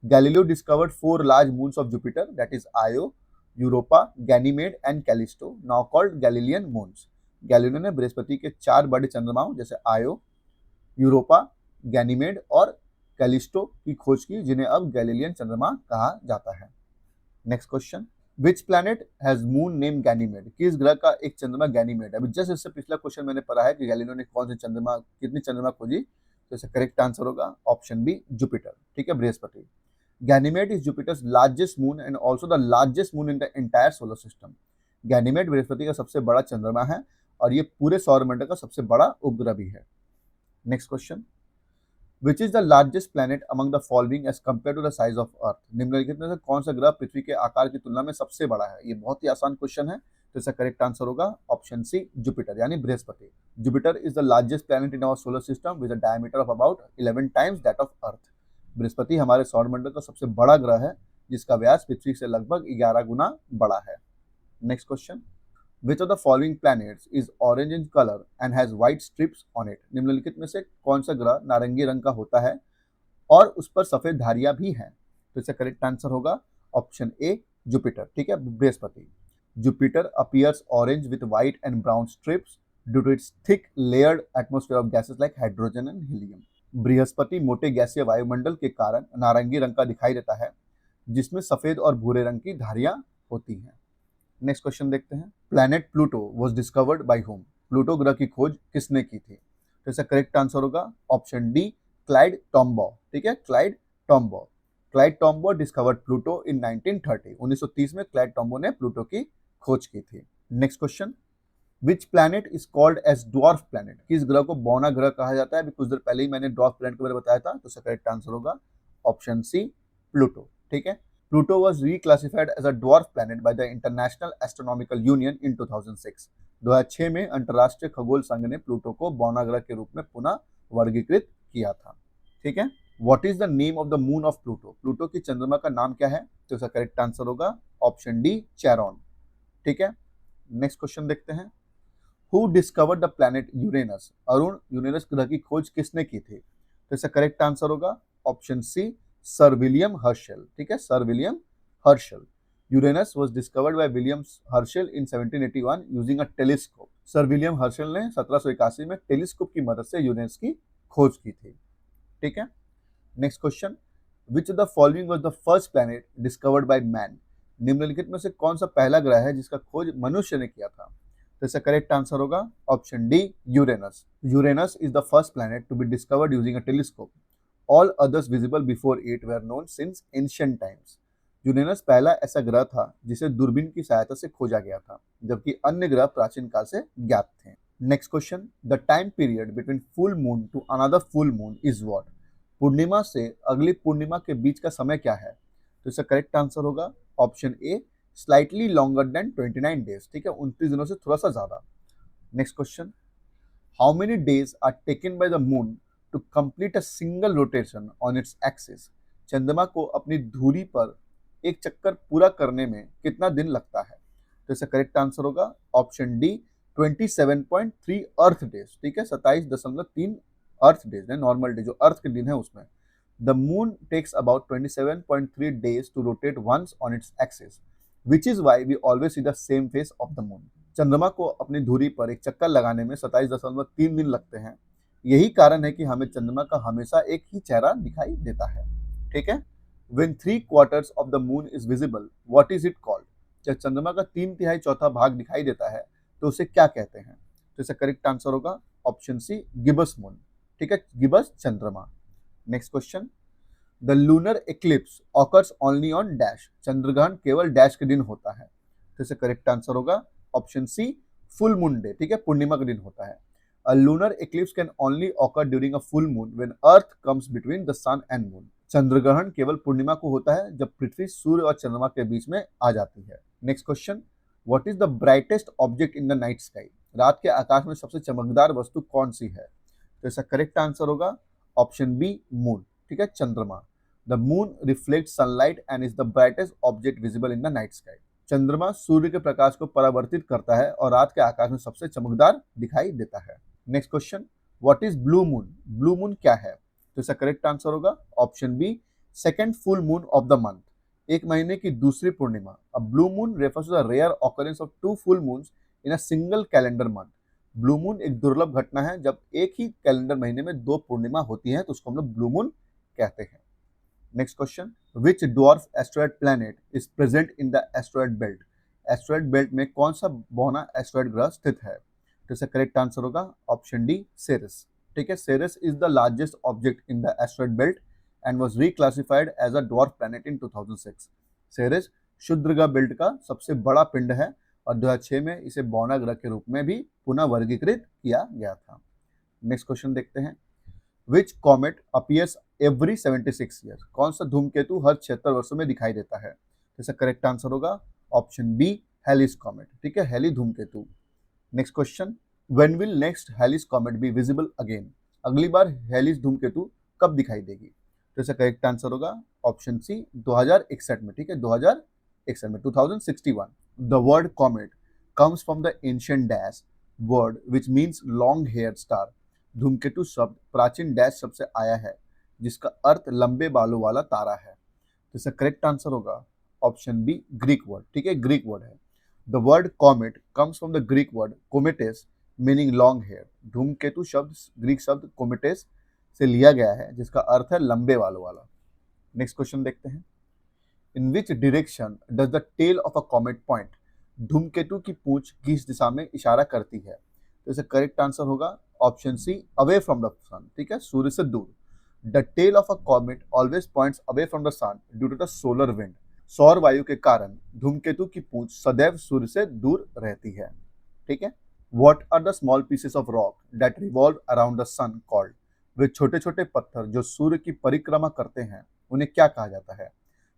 Galileo discovered 4 large moons of Jupiter, that is Io, Europa, Ganymede and Callisto, now called Galilean moons. Galileo ने बृहस्पति के 4 बड़े चंद्रमाओं जैसे आयो, यूरोपा, गैनीमेड और कैलिस्टो की खोज की, जिन्हें अब गैलीलियन चंद्रमा कहा जाता है। Next question, which planet has moon name Ganymede? किस ग्रह का एक चंद्रमा गैनीमेड? अभी जस्ट इससे पिछला क्वेश्चन मैंने पढ़ा है कि गैलीलियो ने कौन से चंद्रमा, कितनी चंद्रमा खोजी, तो इसका करेक्ट आंसर होगा ऑप्शन बी जुपिटर। ठीक है, Brihaspati. Ganymede is Jupiter's largest moon and also the largest moon in the entire solar system. Ganymede Brihaspati का सबसे बड़ा चंद्रमा है और ये पूरे सौरमंडल का सबसे बड़ा उपग्रह भी है। Next question, Which is the largest planet among the following as compared to the size of Earth? निम्नलिखित में से कौन सा ग्रह पृथ्वी के आकार की तुलना में सबसे बड़ा है? ये बहुत ही आसान क्वेश्चन है, तो इसका करेक्ट आंसर होगा ऑप्शन सी जुपिटर यानी बृहस्पति। Jupiter is the largest planet in our solar system with a diameter of about 11 times that of earth. बृहस्पति हमारे सौरमंडल का सबसे बड़ा ग्रह है जिसका व्यास पृथ्वी से लगभग 11 गुना बड़ा है। Next question, Which of the following planets is orange in color and has white strips on it? निम्नलिखित में से कौन सा ग्रह नारंगी रंग का होता है और उस पर सफेद धारियां भी हैं? तो इसका करेक्ट आंसर होगा ऑप्शन ए जुपिटर। ठीक है, बृहस्पति। Jupiter appears orange with white and brown stripes due to its thick layered atmosphere of gases like hydrogen and helium. बृहस्पति मोटे गैसीय वायुमंडल के कारण नारंगी रंग का दिखाई देता है जिसमें सफेद और भूरे रंग की धारियां होती हैं। नेक्स्ट क्वेश्चन देखते हैं, planet Pluto was discovered by whom? Pluto ग्रह की खोज किसने की थी? तो इसका करेक्ट आंसर होगा ऑप्शन डी, क्लाइड टॉम्बो। ठीक है, Clyde Tombaugh. Clyde Tombaugh discovered Pluto in 1930। 1930 में क्लाइड टॉम्बो ने प्लूटो की खोज की थी। Next question, which planet is called as dwarf planet? किस ग्रह को बौना ग्रह कहा जाता है? अभी कुछ देर पहले ही मैंने ड्वार्फ प्लैनेट के बारे में बताया था, तो इसका करेक्ट आंसर होगा ऑप्शन सी, प्लूटो। ठीक है, Pluto was reclassified as a dwarf planet by the International Astronomical Union in 2006। 2006 में अंतर्राष्ट्रीय खगोल संघ ने प्लूटो को बौना ग्रह के रूप में पुनः वर्गीकृत किया था। ठीक है, what is the name of the moon of Pluto? Pluto की चंद्रमा का नाम क्या है? तो इसका करेक्ट आंसर होगा ऑप्शन डी, चैरॉन। ठीक है, नेक्स्ट क्वेश्चन देखते हैं, who discovered the planet Uranus? Arun, Uranus ग्रह की खोज किसने की थी? तो इसका करेक्ट आंसर होगा option C, sir William Herschel. ठीक है, sir William Herschel. Uranus was discovered by William Herschel in 1781 using a telescope. Sir William Herschelle ने 1781 में टेलीस्कोप की मदद से यूरेनस की खोज की थी। ठीक है, next question, which of the following was the first planet discovered by man? निम्नलिखित में से कौन सा पहला ग्रह है जिसका खोज मनुष्य ने किया था? तो इसका करेक्ट आंसर होगा option D, Uranus. Uranus is the first planet to be discovered using a telescope. All others visible before it were known since ancient times. Uranus पहला ऐसा ग्रह था जिसे दूरबीन की सहायता से खोजा गया था, जबकि अन्य ग्रह प्राचीन काल से ज्ञात थे। Next question, the time period between full moon to another full moon is what? पूर्णिमा से अगली पूर्णिमा के बीच का समय क्या है? तो इसका करेक्ट आंसर होगा option A, slightly longer than 29 days. ठीक है, 29 दिनों से थोड़ा सा ज्यादा। Next question, how many days are taken by the moon to complete a single rotation on its axis? चंद्रमा को अपनी धुरी पर एक चक्कर पूरा करने में कितना दिन लगता है? तो इसका करेक्ट आंसर होगा ऑप्शन डी, 27.3 अर्थ डेज। ठीक है, 27.3 अर्थ डेज है, नॉर्मल डे जो अर्थ के दिन है उसमें। The moon takes about 27.3 days to rotate once on its axis, which is why we always see the same face of the moon. चंद्रमा को अपनी धुरी पर एक चक्कर लगाने में 27.3 दिन लगते हैं। यही कारण है कि हमें चंद्रमा का हमेशा एक ही चेहरा दिखाई देता है। ठीक है, when 3/4 of the moon is visible, what is it called? जब चंद्रमा का 3/4 चौथा भाग दिखाई देता है तो उसे क्या कहते हैं? तो इसका करेक्ट आंसर होगा ऑप्शन सी, गिबस मून। ठीक है, गिबस चंद्रमा। Next question, the lunar eclipse occurs only on dash? चंद्रग्रहण केवल डैश के दिन होता है। तो इसका करेक्ट आंसर होगा option C, full moon day. ठीक है, पूर्णिमा का दिन होता है। A lunar eclipse can only occur during a full moon when earth comes between the sun and moon. चंद्रग्रहण केवल पूर्णिमा को होता है जब पृथ्वी सूर्य और चंद्रमा के बीच में आ जाती है। Next question, what is the brightest object in the night sky? रात के आकाश में सबसे चमकदार वस्तु कौन सी है? तो इसका करेक्ट आंसर होगा ऑप्शन बी, मून। ठीक है, चंद्रमा। The moon reflect sunlight and is the brightest object visible in the night sky. चंद्रमा सूर्य के प्रकाश को परावर्तित करता है और रात के आकाश में सबसे चमकदार दिखाई देता है। Next question, what is blue moon? Blue moon क्या है? तो इसका करेक्ट आंसर होगा option B, second full moon of the month. एक महीने की दूसरी पूर्णिमा। A blue moon refers to the rare occurrence of 2 full moons in a single calendar month. Blue moon एक दुर्लभ घटना है जब एक ही कैलेंडर महीने में 2 पूर्णिमा होती है, तो उसको हम लोग ब्लू मून कहते हैं। Next question, which dwarf asteroid planet is present in the asteroid belt? Asteroid belt में कौन सा बौना एस्टेरॉयड ग्रह स्थित है? तो इसका करेक्ट आंसर होगा ऑप्शन डी, सेरेस। ठीक है, Ceres is the largest object in the asteroid belt and was reclassified as a dwarf planet in 2006। Ceres क्षुद्र ग्रह बेल्ट का सबसे बड़ा पिंड है और 2006 में इसे बौना ग्रह के रूप में भी पुनः वर्गीकृत किया गया था। नेक्स्ट क्वेश्चन देखते हैं, विच कॉमेट अपीयर्स एवरी 76 ईयर? कौन सा धूमकेतु हर 76 वर्षों में दिखाई देता है? इसका करेक्ट आंसर होगा ऑप्शन बी, हेलिस कॉमेट। ठीक है, हेली धूमकेतु। Next question, when will next Halley's comet be visible again? अगली बार हेलिस धूमकेतु कब दिखाई देगी? तो इसका करेक्ट आंसर होगा ऑप्शन सी, 2061 में। ठीक है, 2061 में, 2061। The word comet comes from the ancient dash word which means long hair star. धूमकेतु शब्द प्राचीन डैश शब्द से आया है जिसका अर्थ लंबे बालों वाला तारा है। तो इसका करेक्ट आंसर होगा ऑप्शन बी, ग्रीक वर्ड। ठीक है, ग्रीक वर्ड है। The word comet comes from the Greek word kometes meaning long hair. धूमकेतु शब्द ग्रीक शब्द कोमेटेस से लिया गया है जिसका अर्थ है लंबे बालों वाला। नेक्स्ट क्वेश्चन देखते हैं, in which direction does the tail of a comet point? धूमकेतु की पूंछ किस दिशा में इशारा करती है? तो तो इसका करेक्ट आंसर होगा option C, away from the sun, ठीक है, सूर्य से दूर। The tail of a comet always points away from the sun due to the solar wind. सौर वायु के कारण धूमकेतु की पूंछ सदैव सूर्य से दूर रहती है, ठीक है। What are the small pieces of rock that revolve around the sun called? वे छोटे छोटे पत्थर जो सूर्य की परिक्रमा करते हैं उन्हें क्या कहा जाता है?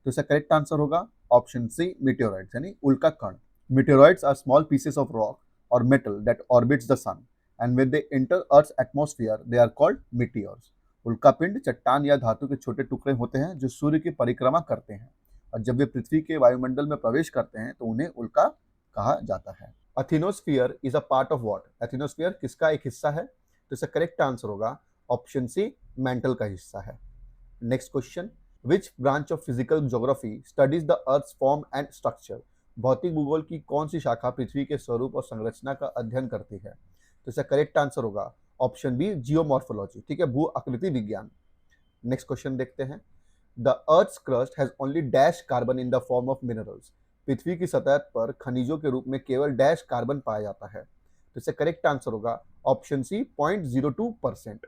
तो इसका करेक्ट आंसर होगा ऑप्शन सी, मीटेओराइट्स यानी उल्का कण। Meteoroids are small pieces of rock or metal that orbits the sun, and when they enter Earth's atmosphere, they are called meteors. उल्कापिंड चट्टान या धातु के छोटे टुकड़े होते हैं जो सूर्य की परिक्रमा करते हैं, और जब वे पृथ्वी के वायुमंडल में प्रवेश करते हैं तो उन्हें उल्का कहा जाता है। Asthenosphere is a part of what? Asthenosphere किसका एक हिस्सा है? तो इसका करेक्ट आंसर होगा ऑप्शन सी, मेंटल का हिस्सा है। Next question, which branch of physical geography studies the earth's form and structure? भौतिक भूगोल की कौन सी शाखा पृथ्वी के स्वरूप और संरचना का अध्ययन करती है? तो इसका करेक्ट आंसर होगा ऑप्शन बी, जियोमॉर्फोलॉजी, ठीक है, भू आकृति विज्ञान। नेक्स्ट क्वेश्चन देखते हैं, the earth's crust has only dash carbon in the form of minerals. पृथ्वी की सतह पर खनिजों के रूप में केवल डैश कार्बन पाया जाता है। तो इसका करेक्ट आंसर होगा ऑप्शन सी, 0.02%।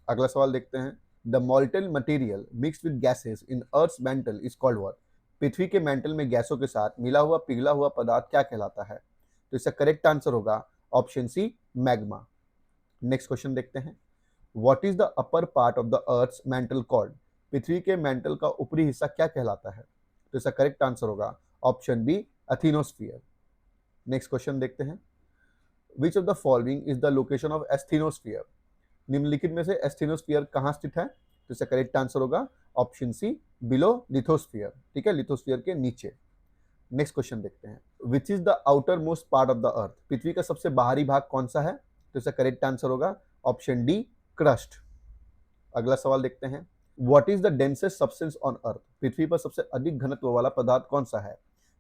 अगला सवाल देखते हैं, the molten material mixed with gases in earth's mantle is called what? पृथ्वी के मैंटल में गैसों के साथ मिला हुआ पिघला हुआ पदार्थ क्या कहलाता है? तो इसका करेक्ट आंसर होगा option C, magma. Next question देखते हैं, what is the upper part of the earth's mantle called? पृथ्वी के मैंटल का ऊपरी हिस्सा क्या कहलाता है? तो इसका करेक्ट आंसर होगा option B, asthenosphere. Next question देखते हैं, which of the following is the location of asthenosphere? निम्नलिखित में से एस्थेनोस्फीयर कहाँ स्थित है? तो इसका करेक्ट आंसर होगा ऑप्शन सी, बिलो लिथोस्फीयर, ठीक है, लिथोस्फीयर के नीचे। नेक्स्ट क्वेश्चन देखते हैं, which is the outermost part of the earth? पृथ्वी का सबसे बाहरी भाग कौन सा है? तो इसका करेक्ट आंसर होगा ऑप्शन डी, क्रस्ट। अगला सवाल देखते हैं, what is the densest substance on earth? पृथ्वी पर सबसे अधिक घनत्व वाला पदार्थ कौन सा है?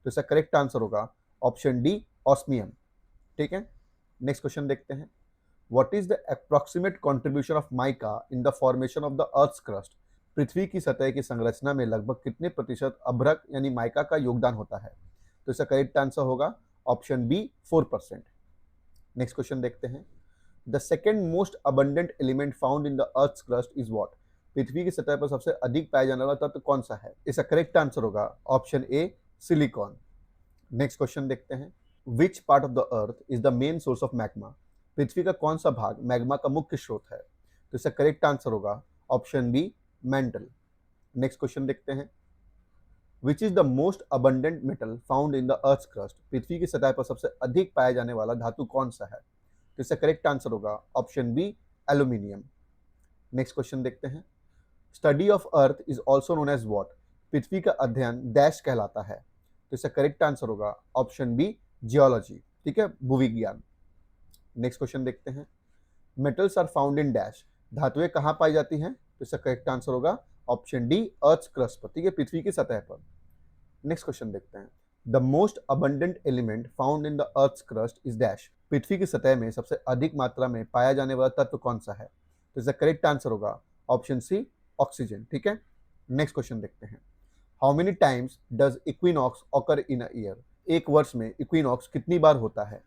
तो इसका करेक्ट आंसर होगा ऑप्शन डी, ऑस्मियम, ठीक है। नेक्स्ट क्वेश्चन देखते हैं, what is the approximate contribution of mica in the formation of the earth's crust? पृथ्वी की सतह की संरचना में लगभग कितने प्रतिशत अभ्रक यानी माइका का योगदान होता है? तो इसका करेक्ट आंसर होगा ऑप्शन बी, 4%। नेक्स्ट क्वेश्चन देखते हैं, the second most abundant element found in the earth's crust is what? पृथ्वी की सतह पर सबसे अधिक पाया जाने वाला तत्व कौन सा है? इसका करेक्ट आंसर होगा option A, silicon. Next question देखते हैं, which part of the earth is the main source of magma? पृथ्वी का कौन सा भाग मैग्मा का मुख्य स्रोत है? तो इसका करेक्ट आंसर होगा option B, mantle. Next question देखते हैं, which is the most abundant metal found in the earth's crust? पृथ्वी की सतह पर सबसे अधिक पाया जाने वाला धातु कौन सा है? तो इसका करेक्ट आंसर होगा option B, aluminium. Next question देखते हैं, study of earth is also known as what? पृथ्वी का अध्ययन डैश कहलाता है? तो इसका करेक्ट आंसर होगा ऑप्शन बी, जियोलॉजी, ठीक है, भूविज्ञान। नेक्स्ट क्वेश्चन देखते हैं, metals are found in dash? धातुएं कहाँ पाई जाती हैं? तो इसका करेक्ट आंसर होगा ऑप्शन डी, अर्थ क्रस्ट पर, ठीक है, पृथ्वी की सतह पर। नेक्स्ट क्वेश्चन देखते हैं, the most abundant element found in the earth crust is dash? पृथ्वी की सतह में सबसे अधिक मात्रा में पाया जाने वाला तत्व कौन सा है? तो इसका करेक्ट आंसर होगा ऑप्शन सी, ऑक्सीजन, ठीक है। नेक्स्ट क्वेश्चन देखते हैं, how many times does equinox occur in a year? एक वर्ष में इक्विनॉक्स कितनी बार होता है?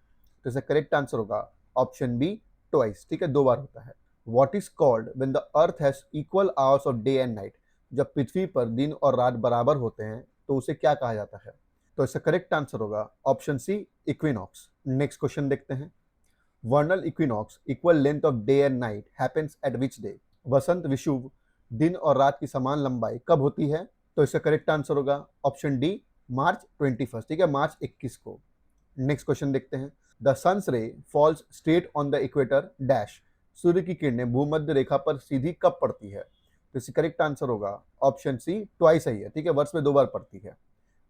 तो इसका करेक्ट आंसर होगा ऑप्शन बी, ट्वाइस, ठीक है, 2 बार होता है। What is called when the earth has equal hours of day and night? जब पृथ्वी पर दिन और रात बराबर होते हैं तो उसे क्या कहा जाता है? तो इसका करेक्ट आंसर होगा option C, equinox. Next question देखते हैं, vernal equinox equal length of day and night happens at which day? वसंत विषुव दिन और रात की समान लंबाई कब होती है? तो इसका करेक्ट आंसर होगा ऑप्शन डी, मार्च 21, ठीक है, मार्च 21 को। नेक्स्ट क्वेश्चन देखते हैं, the sun's ray falls straight on the equator dash? सूर्य की किरणें भूमध्य रेखा पर सीधी कब पड़ती है? तो इसका करेक्ट आंसर होगा ऑप्शन सी, ट्वाइस ही है, ठीक है, वर्ष में 2 बार पड़ती है।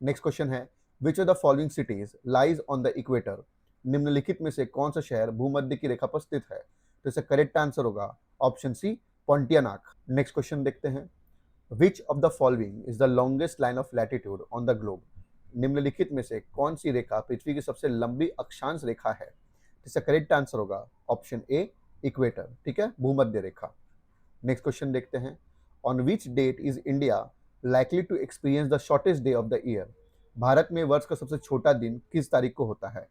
नेक्स्ट क्वेश्चन है, विच of the following cities lies on the equator? निम्नलिखित में से कौन सा शहर भूमध्य की रेखा पर स्थित है? तो इसका करेक्ट आंसर होगा ऑप्शन सी, पोंटियानाक। नेक्स्ट क्वेश्चन देखते हैं, which of the following is the longest line of latitude on the globe? निम्नलिखित में से कौन सी रेखा पृथ्वी की सबसे लंबी अक्षांश रेखा है? इसका करेक्ट आंसर होगा ऑप्शन ए, इक्वेटर, ठीक है, भूमध्य रेखा। नेक्स्ट क्वेश्चन देखते हैं, on which date is India likely to experience the shortest day of the year? Bharat में वर्ष का सबसे छोटा दिन किस तारीख को होता है?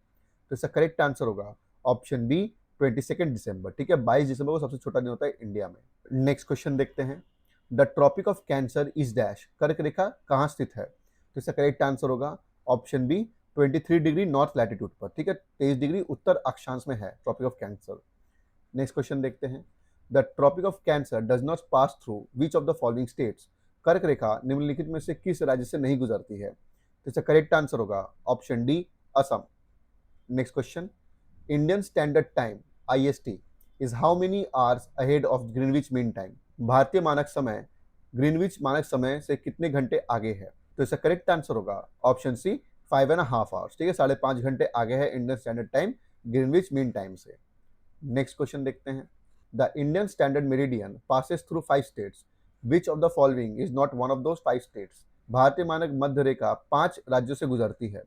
तो इसका करेक्ट आंसर होगा ऑप्शन बी, 22 दिसंबर, ठीक है। 22 दिसंबर को सबसे छोटा दिन होता है इंडिया में। नेक्स्ट क्वेश्चन देखते हैं, the tropic of cancer is dash, कर्क रेखा कहाँ स्थित है? तो इसका करेक्ट आंसर होगा option B 23 degree north latitude पर, ठीक है। 23 डिग्री उत्तर अक्षांश में है tropic of cancer. Next question देखते हैं, the tropic of cancer does not pass through which of the following states, कर्क रेखा निम्नलिखित में से किस राज्य से नहीं गुजरती है? तो इसका करेक्ट आंसर होगा option D Assam. Next question, Indian standard time IST is how many hours ahead of Greenwich mean time, भारतीय मानक समय ग्रीनविच मानक समय से कितने घंटे आगे है? तो इसका करेक्ट आंसर होगा ऑप्शन सी 5.5 आवर्स, ठीक है। 5.5 घंटे आगे है Indian standard time Greenwich mean time से। नेक्स्ट क्वेश्चन देखते हैं, the Indian standard meridian passes through 5 states, which of the following is not one of those 5 states, भारतीय मानक मध्य रेखा 5 राज्यों से गुजरती है,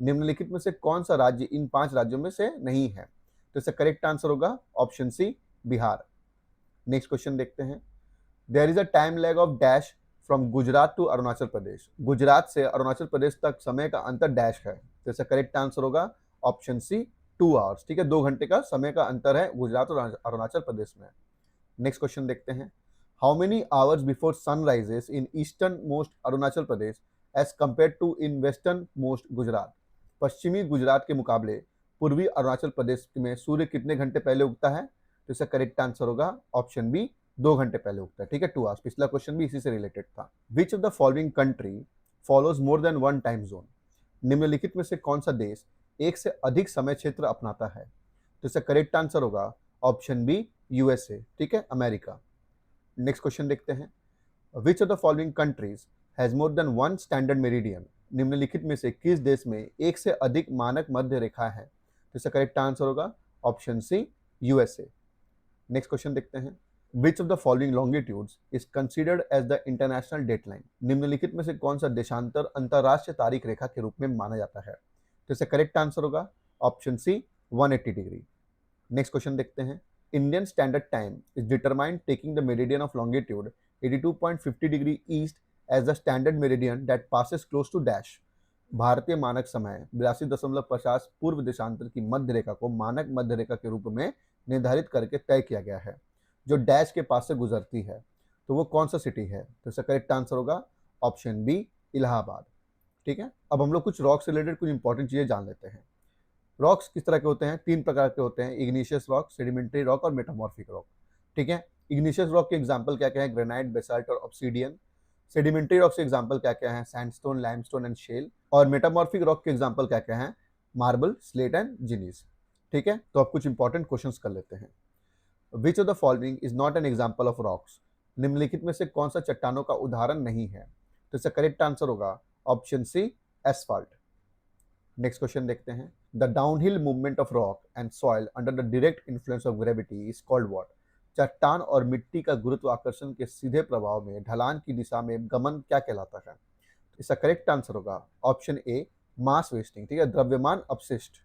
निम्नलिखित में से कौन सा राज्य इन 5 राज्यों में से नहीं है? तो इसका करेक्ट आंसर होगा option C Bihar. Next question देखते हैं, there is a time lag of dash from Gujarat to Arunachal Pradesh, Gujarat से अरुणाचल प्रदेश तक समय का अंतर डैश है। तो इसका करेक्ट आंसर होगा ऑप्शन सी 2 आवर्स, ठीक है। 2 घंटे का समय का अंतर है गुजरात और अरुणाचल प्रदेश में। नेक्स्ट क्वेश्चन देखते हैं, how many hours before sun rises in eastern most Arunachal Pradesh as compare to in western most Gujarat, पश्चिमी गुजरात के मुकाबले पूर्वी अरुणाचल प्रदेश में सूर्य कितने घंटे पहले उगता है? तो इसका करेक्ट आंसर होगा ऑप्शन बी 2 घंटे पहले उगता है, ठीक है। 2 आवर्स। पिछला क्वेश्चन भी इसी से रिलेटेड था। विच of the following country follows more than 1 time zone, निम्नलिखित में से कौन सा देश एक से अधिक समय क्षेत्र अपनाता है? तो इसका करेक्ट आंसर होगा ऑप्शन बी USA, ठीक है, अमेरिका। नेक्स्ट क्वेश्चन देखते हैं, which of the following countries has more than 1 standard meridian, निम्नलिखित में से किस देश में एक से अधिक मानक मध्य रेखा है? तो इसका करेक्ट आंसर होगा option C USA। Next question देखते हैं, which of the following longitudes is considered as the international dateline, निम्नलिखित में से कौन सा देशांतर अंतरराष्ट्रीय तारीख रेखा के रूप में माना जाता है? तो इसका करेक्ट आंसर होगा option C 180 degree. Next question देखते हैं, Indian standard time is determined taking the meridian of longitude 82.50 degree east as the standard meridian that passes close to dash, भारतीय मानक समय 82.50 पूर्व देशांतर की मध्य रेखा को मानक मध्य रेखा के रूप में निर्धारित करके तय किया गया है जो डैश के पास से गुजरती है। तो वो कौन सा सिटी है? तो इसका करेक्ट आंसर होगा ऑप्शन बी इलाहाबाद, ठीक है। अब हम लोग कुछ रॉक से रिलेटेड कुछ इंपॉर्टेंट चीजें जान लेते हैं। रॉक्स किस तरह के होते हैं? 3 प्रकार के होते हैं, इग्निशियस रॉक, सेडिमेंट्री रॉक और मेटामॉर्फिक रॉक, ठीक है। इग्निशियस रॉक के एग्जांपल क्या क्या है? ग्रेनाइट, बेसाल्ट और ऑब्सीडियन। सेडिमेंट्री रॉक से एग्जांपल क्या क्या है? Sandstone, limestone and shale. और मेटामॉर्फिक रॉक के एग्जांपल क्या क्या है? मार्बल, स्लेट एंड जिनीस, ठीक है। तो अब कुछ इंपॉर्टेंट क्वेश्चंस कर लेते हैं। Which of the following is not an example of rocks, निम्नलिखित में से कौन सा चट्टानों का उदाहरण नहीं है? तो इसका करेक्ट आंसर होगा option C asphalt. Next question देखते हैं, the downhill movement of rock and soil under the direct influence of gravity is called what, चट्टान और मिट्टी का गुरुत्वाकर्षण के सीधे प्रभाव में ढलान की दिशा में गमन क्या कहलाता है? इसका करेक्ट आंसर होगा ऑप्शन ए मास वेस्टिंग, ठीक है, द्रव्यमान अपशिष्ट।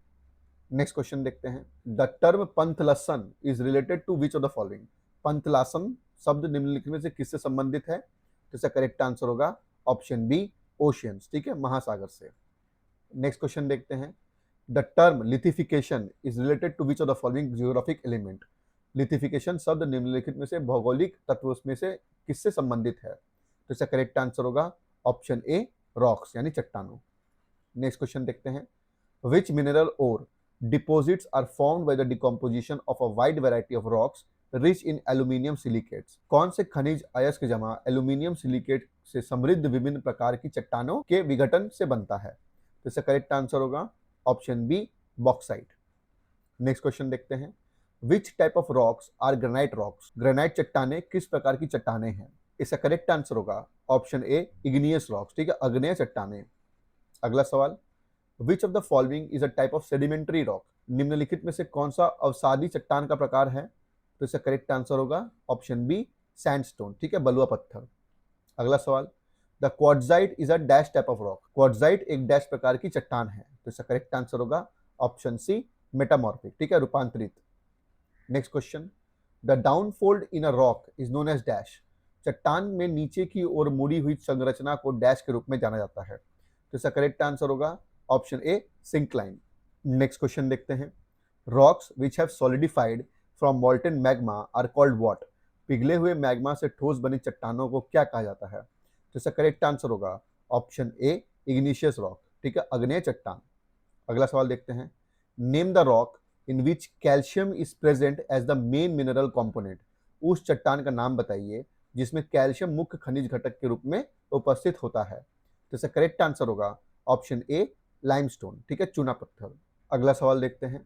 नेक्स्ट क्वेश्चन देखते हैं, the term panthalassa is related to which of the following, panthalassa शब्द निम्नलिखित में से किससे संबंधित है? तो इसका करेक्ट आंसर होगा ऑप्शन बी ओशियंस, ठीक है, महासागर से। नेक्स्ट क्वेश्चन देखते हैं, the term lithification is related to which of the following geographic element, lithification शब्द निम्नलिखित में से भौगोलिक तत्व में से किससे संबंधित है? तो इसका करेक्ट आंसर होगा ऑप्शन ए रॉक्स यानी चट्टानों। नेक्स्ट क्वेश्चन देखते हैं, which mineral ore deposits are formed by the decomposition of a wide variety of rocks rich in aluminium silicates, कौन से खनिज अयस्क जमा एल्यूमिनियम सिलिकेट से समृद्ध विभिन्न प्रकार की चट्टानों के विघटन से बनता है? तो इसका करेक्ट आंसर होगा option B bauxite. Next question देखते हैं, which type of rocks are granite rocks, granite चट्टाने किस प्रकार की चट्टाने हैं? इसका करेक्ट आंसर होगा ऑप्शन ए इग्नियस रॉक्स, ठीक है, अग्नेय चट्टाने। अगला सवाल, which of the following is a type of sedimentary rock, निम्नलिखित में से कौन सा अवसादी चट्टान का प्रकार है? तो इसका करेक्ट आंसर होगा ऑप्शन बी सैंडस्टोन, ठीक है, बलुआ पत्थर। अगला सवाल, the quartzite is a dash type of rock, quartzite एक डैश प्रकार की चट्टान है। तो इसका करेक्ट आंसर होगा ऑप्शन सी मेटामॉर्फिक, ठीक है, रूपांतरित। Next question, the downfold in a rock is known as dash, चट्टान में नीचे की ओर मुड़ी हुई संरचना को डैश के रूप में जाना जाता है। तो इसका करेक्ट आंसर होगा option A syncline. Next question देखते हैं, rocks which have solidified from molten magma are called what? पिघले हुए मैग्मा से ठोस बनी चट्टानों को क्या कहा जाता है? तो इसका करेक्ट आंसर होगा ऑप्शन ए, इग्निशियस रॉक, ठीक है, अग्नेय चट्टान। अगला सवाल देखते हैं। Name the rock in which calcium is present as the main mineral component. उस चट्टान का नाम बताइए जिसमें कैल्शियम मुख्य खनिज घटक के रूप में उपस्थित होता है। तो इसका करेक्ट आंसर होगा ऑप्शन ए, लाइमस्टोन, ठीक है, चूना पत्थर। अगला सवाल देखते हैं।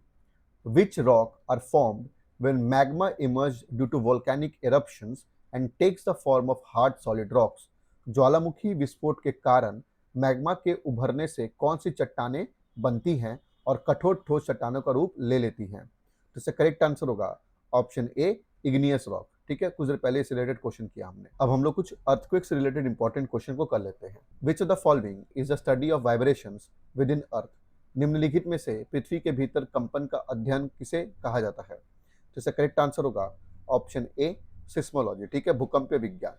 Which rock are formed when magma emerges due to volcanic eruptions and takes the form of hard solid rocks? ज्वालामुखी विस्फोट के कारण मैग्मा के उभरने से कौन सी चट्टानें बनती हैं और कठोर ठोस चट्टानों का रूप ले लेती हैं? तो इसका करेक्ट आंसर होगा ऑप्शन ए, इग्नियस रॉक, ठीक है। कुछ देर पहले इससे रिलेटेड क्वेश्चन किया हमने। अब हम लोग कुछ अर्थक्वेक से रिलेटेड इंपॉर्टेंट क्वेश्चन को कर लेते हैं। Which of the following is the study of vibrations within earth? निम्नलिखित में से पृथ्वी के भीतर कंपन का अध्ययन किसे कहा जाता है? तो इसका करेक्ट आंसर होगा ऑप्शन ए, सिस्मोलॉजी, ठीक है, भूकंपीय विज्ञान।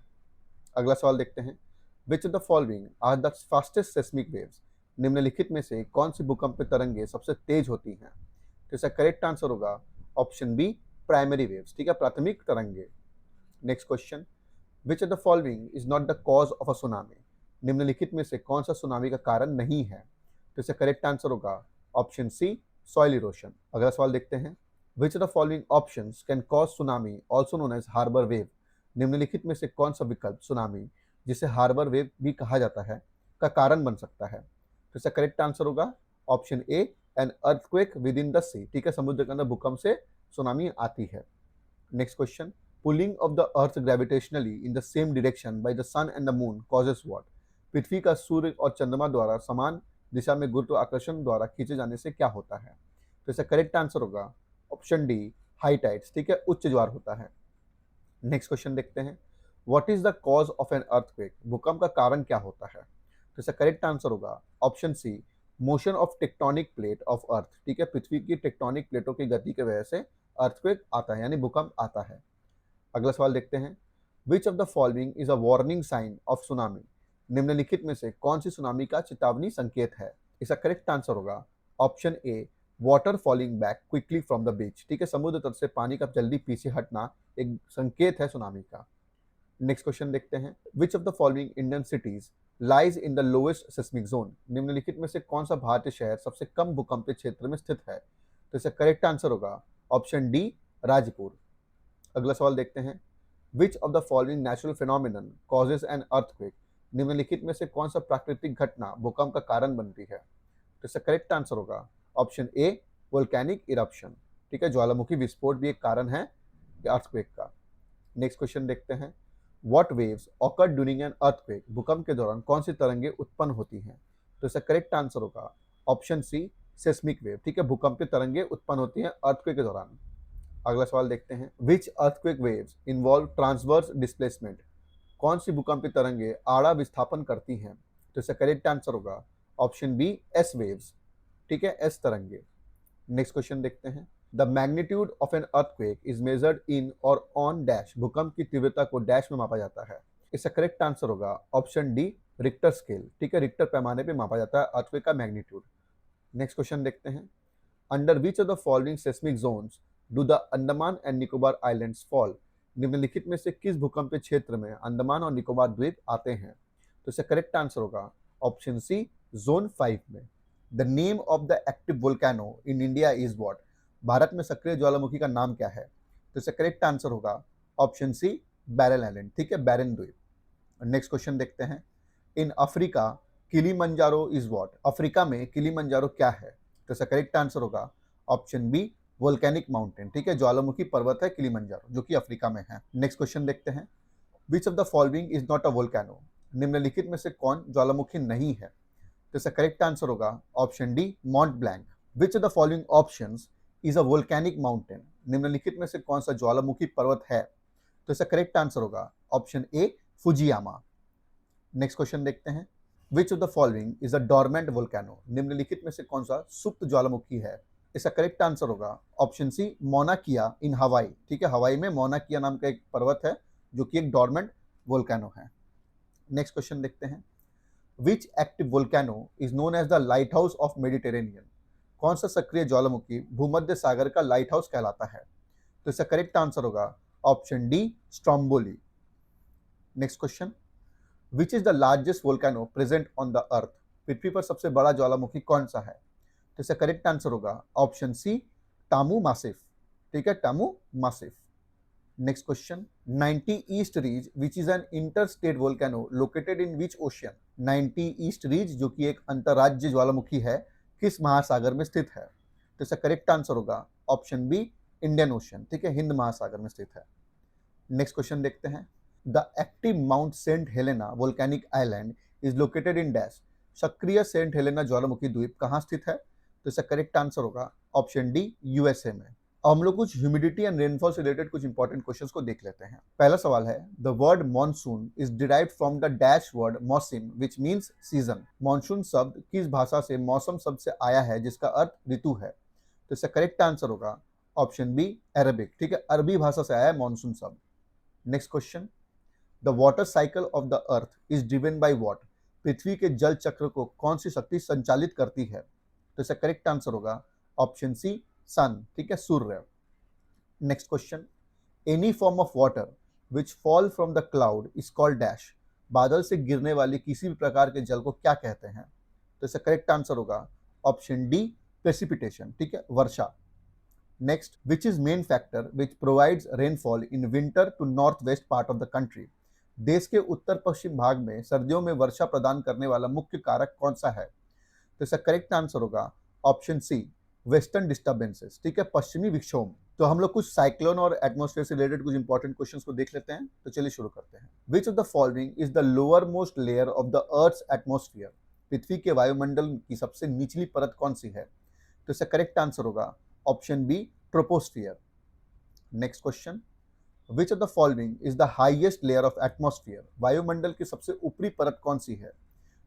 अगला सवाल देखते हैं। Which of the following are the fastest seismic waves? निम्नलिखित में से कौन सी भूकंपीय तरंगे सबसे तेज होती हैं? तो इसका करेक्ट आंसर होगा ऑप्शन बी, प्राइमरी वेव्स, ठीक है, प्राथमिक तरंगे। Next question. Which of the following is not the cause of a tsunami? निम्नलिखित में से कौन सा सुनामी का कारण नहीं है? तो इसका करेक्ट आंसर होगा ऑप्शन सी, सॉइल इरोशन। अगला सवाल देखते हैं। Which of the following options can cause tsunami also known as harbour wave? निम्नलिखित में से कौन सा विकल्प सुनामी, जिसे हार्बर वेव भी कहा जाता है, का कारण बन सकता है? तो इसका करेक्ट आंसर होगा option A, an earthquake within the sea, ठीक है, समुद्र के अंदर भूकंप से सुनामी आती है। Next question. Pulling of the earth gravitationally in the same direction by the sun and the moon causes what? पृथ्वी का सूर्य और चंद्रमा द्वारा समान दिशा में गुरुत्वाकर्षण द्वारा खींचे जाने से क्या होता है? तो इसका करेक्ट आंसर होगा ऑप्शन डी, हाई टाइड्स, ठीक है, उच्च ज्वार होता है। नेक्स्ट क्वेश्चन देखते हैं। What is the cause of an earthquake? भूकंप का कारण क्या होता है? तो इसका करेक्ट आंसर होगा option C, motion of tectonic plate of earth, ठीक है, पृथ्वी की टेक्टोनिक प्लेटों की गति की वजह से अर्थक्वेक आता है, यानी भूकंप आता है। अगला सवाल देखते हैं। Which of the following is a warning sign of tsunami? निम्नलिखित में से कौन सी सुनामी का चेतावनी संकेत है? इसका करेक्ट आंसर होगा option A, water falling back quickly from the beach, ठीक है, समुद्र तट से पानी का जल्दी पीछे हटना एक संकेत है सुनामी का। नेक्स्ट क्वेश्चन देखते हैं। Which of the following Indian cities lies in the lowest seismic zone? निम्नलिखित में से कौन सा भारतीय शहर सबसे कम भूकंपीय क्षेत्र में स्थित है? तो इसका करेक्ट आंसर होगा ऑप्शन डी, राजपुर। अगला सवाल देखते हैं। Which of the following natural phenomenon causes an earthquake? निम्नलिखित में से कौन सा प्राकृतिक घटना भूकंप का कारण बनती है? तो इसका करेक्ट आंसर होगा ऑप्शन ए, वोल्केनिक इरप्शन, ठीक है, ज्वालामुखी विस्फोट भी एक कारण है अर्थक्वेक का। नेक्स्ट क्वेश्चन देखते हैं। What waves occur during an earthquake? भूकंप के दौरान कौन सी तरंगे उत्पन्न होती हैं? तो इसका करेक्ट आंसर होगा ऑप्शन सी, सेस्मिक वेव, ठीक है, भूकंपीय तरंगे उत्पन्न होती हैं अर्थक्वेक के दौरान। अगला सवाल देखते हैं। Which earthquake waves involve transverse displacement? कौन सी भूकंपीय तरंगे आड़ा विस्थापन करती हैं? तो इसका करेक्ट आंसर होगा ऑप्शन बी, एस वेव्स, ठीक है, एस तरंगे। नेक्स्ट क्वेश्चन देखते हैं। The magnitude of an earthquake is measured in और ऑन डैश? भूकंप की तीव्रता को डैश में मापा जाता है। इसका करेक्ट आंसर होगा ऑप्शन डी, रिक्टर स्केल, ठीक है, रिक्टर पैमाने पे मापा जाता है अर्थक्वेक का मैग्नीट्यूड। नेक्स्ट क्वेश्चन देखते हैं। Under which of the following seismic zones do the Andaman and Nicobar islands fall? निम्नलिखित में से किस भूकंपीय क्षेत्र में अंडमान और निकोबार द्वीप आते हैं? तो इसका करेक्ट आंसर होगा ऑप्शन सी, जोन 5 में। The name of the active volcano in India is what? Bharat में सक्रिय ज्वालामुखी का नाम क्या है? तो इसका करेक्ट आंसर होगा ऑप्शन सी, बैरन आइलैंड, ठीक है, बैरन द्वीप। नेक्स्ट क्वेश्चन देखते हैं। In Africa Kilimanjaro is what? Africa में किलिमंजारो क्या है? तो इसका करेक्ट आंसर होगा ऑप्शन बी, वोल्केनिक माउंटेन, ठीक है, ज्वालामुखी पर्वत है किलिमंजारो, जो कि अफ्रीका में है। नेक्स्ट क्वेश्चन देखते हैं। Which of the following is not a volcano? निम्नलिखित में से कौन ज्वालामुखी नहीं है? तो इसका करेक्ट आंसर होगा option D, मॉन्ट blank. Which of the following options is a volcanic mountain? निम्नलिखित में से कौन सा ज्वालामुखी पर्वत है? तो इसका करेक्ट आंसर होगा ऑप्शन ए, फुजियामा। नेक्स्ट क्वेश्चन देखते हैं। Which of the following is a dormant volcano? निम्नलिखित में से कौन सा सुप्त ज्वालामुखी है? इसका करेक्ट आंसर होगा ऑप्शन सी, मौना किया इन हवाई, ठीक है, हवाई में मौना किया नाम का एक पर्वत है जो कि एक डॉर्मेंट वोल्केनो है। नेक्स्ट क्वेश्चन देखते हैं। Which active volcano is known as the lighthouse of Mediterranean? कौन सा सक्रिय ज्वालामुखी भूमध्य सागर का लाइट हाउस कहलाता है? तो इसका करेक्ट आंसर होगा option D, Stromboli. Next question, which is the largest volcano present on the earth? पृथ्वी पर सबसे बड़ा ज्वालामुखी कौन सा है? तो इसका करेक्ट आंसर होगा ऑप्शन सी, टामू मासिफ। ठीक है, Tamu Massif. Next question, 90 east ridge which is an inter state volcano located in which ocean? 90 east ridge जो कि एक अंतरराज्य ज्वालामुखी है, किस महासागर में स्थित है? तो इसका करेक्ट आंसर होगा ऑप्शन बी, इंडियन ओशियन। ठीक है, हिंद महासागर में स्थित है। नेक्स्ट क्वेश्चन देखते हैं, the active Mount Saint Helena volcanic island is located in dash? सक्रिय सेंट हेलेना ज्वालामुखी द्वीप कहाँ स्थित है? तो इसका करेक्ट आंसर होगा ऑप्शन डी, यूएसए में। अब हम लोग कुछ ह्यूमिडिटी एंड रेनफॉल से रिलेटेड कुछ इंपॉर्टेंट क्वेश्चंस को देख लेते हैं। पहला सवाल है, the word monsoon is derived from the dash word mausim which means season? Monsoon शब्द किस भाषा से मौसम शब्द से आया है जिसका अर्थ ऋतु है? तो इसका करेक्ट आंसर होगा ऑप्शन बी, अरबिक। ठीक है, अरबी भाषा से आया है मॉनसून शब्द। Next question, the water cycle of the earth is driven by what? पृथ्वी के जल चक्र को कौन सी शक्ति संचालित करती है? तो इसका करेक्ट आंसर होगा ऑप्शन सी, सन। ठीक है, सूर्य। Next question, any form of water which fall from the cloud is called dash? बादल से गिरने वाली किसी भी प्रकार के जल को क्या कहते हैं? तो इसका करेक्ट आंसर होगा ऑप्शन डी, प्रेसिपिटेशन। ठीक है, वर्षा। Next, which is main factor which provides rainfall in winter to north west part of the country? देश के उत्तर पश्चिम भाग में सर्दियों में वर्षा प्रदान करने वाला मुख्य कारक कौन सा है? तो इसका करेक्ट आंसर होगा ऑप्शन सी, वेस्टर्न डिस्टर्बेंसेस। ठीक है, पश्चिमी विक्षोभ। तो हम लोग कुछ साइक्लोन और एटमॉस्फेयर से रिलेटेड कुछ इंपॉर्टेंट क्वेश्चंस को देख लेते हैं। तो चलिए शुरू करते हैं। Which of the following is the lowermost layer of the earth's atmosphere? पृथ्वी के वायुमंडल की सबसे निचली परत कौन सी है? तो इसका करेक्ट आंसर होगा option B, troposphere. Next question, which of the following is the highest layer of atmosphere? वायुमंडल की सबसे ऊपरी परत कौन सी है?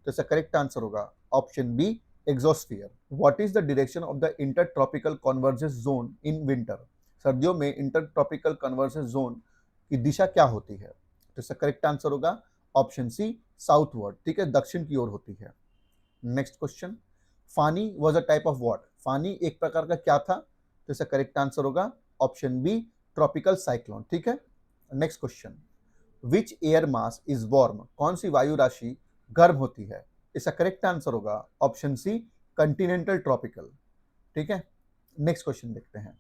तो इसका करेक्ट आंसर होगा option B, exosphere. What is the direction of the intertropical convergence zone in winter? सर्दियों में इंटरट्रॉपिकल कन्वर्जेंस जोन की दिशा क्या होती है? तो इसका करेक्ट आंसर होगा ऑप्शन सी, साउथवर्ड। ठीक है, दक्षिण की ओर होती है। Next question, Fani was a type of what? Fani एक प्रकार का क्या था? तो इसका करेक्ट आंसर होगा ऑप्शन बी, ट्रॉपिकल साइक्लोन। ठीक है। Next question, which air mass is warm? कौन सी वायु राशि गर्म होती है? इसका करेक्ट आंसर होगा ऑप्शन सी, कंटिनेंटल ट्रॉपिकल। ठीक है। नेक्स्ट क्वेश्चन देखते हैं,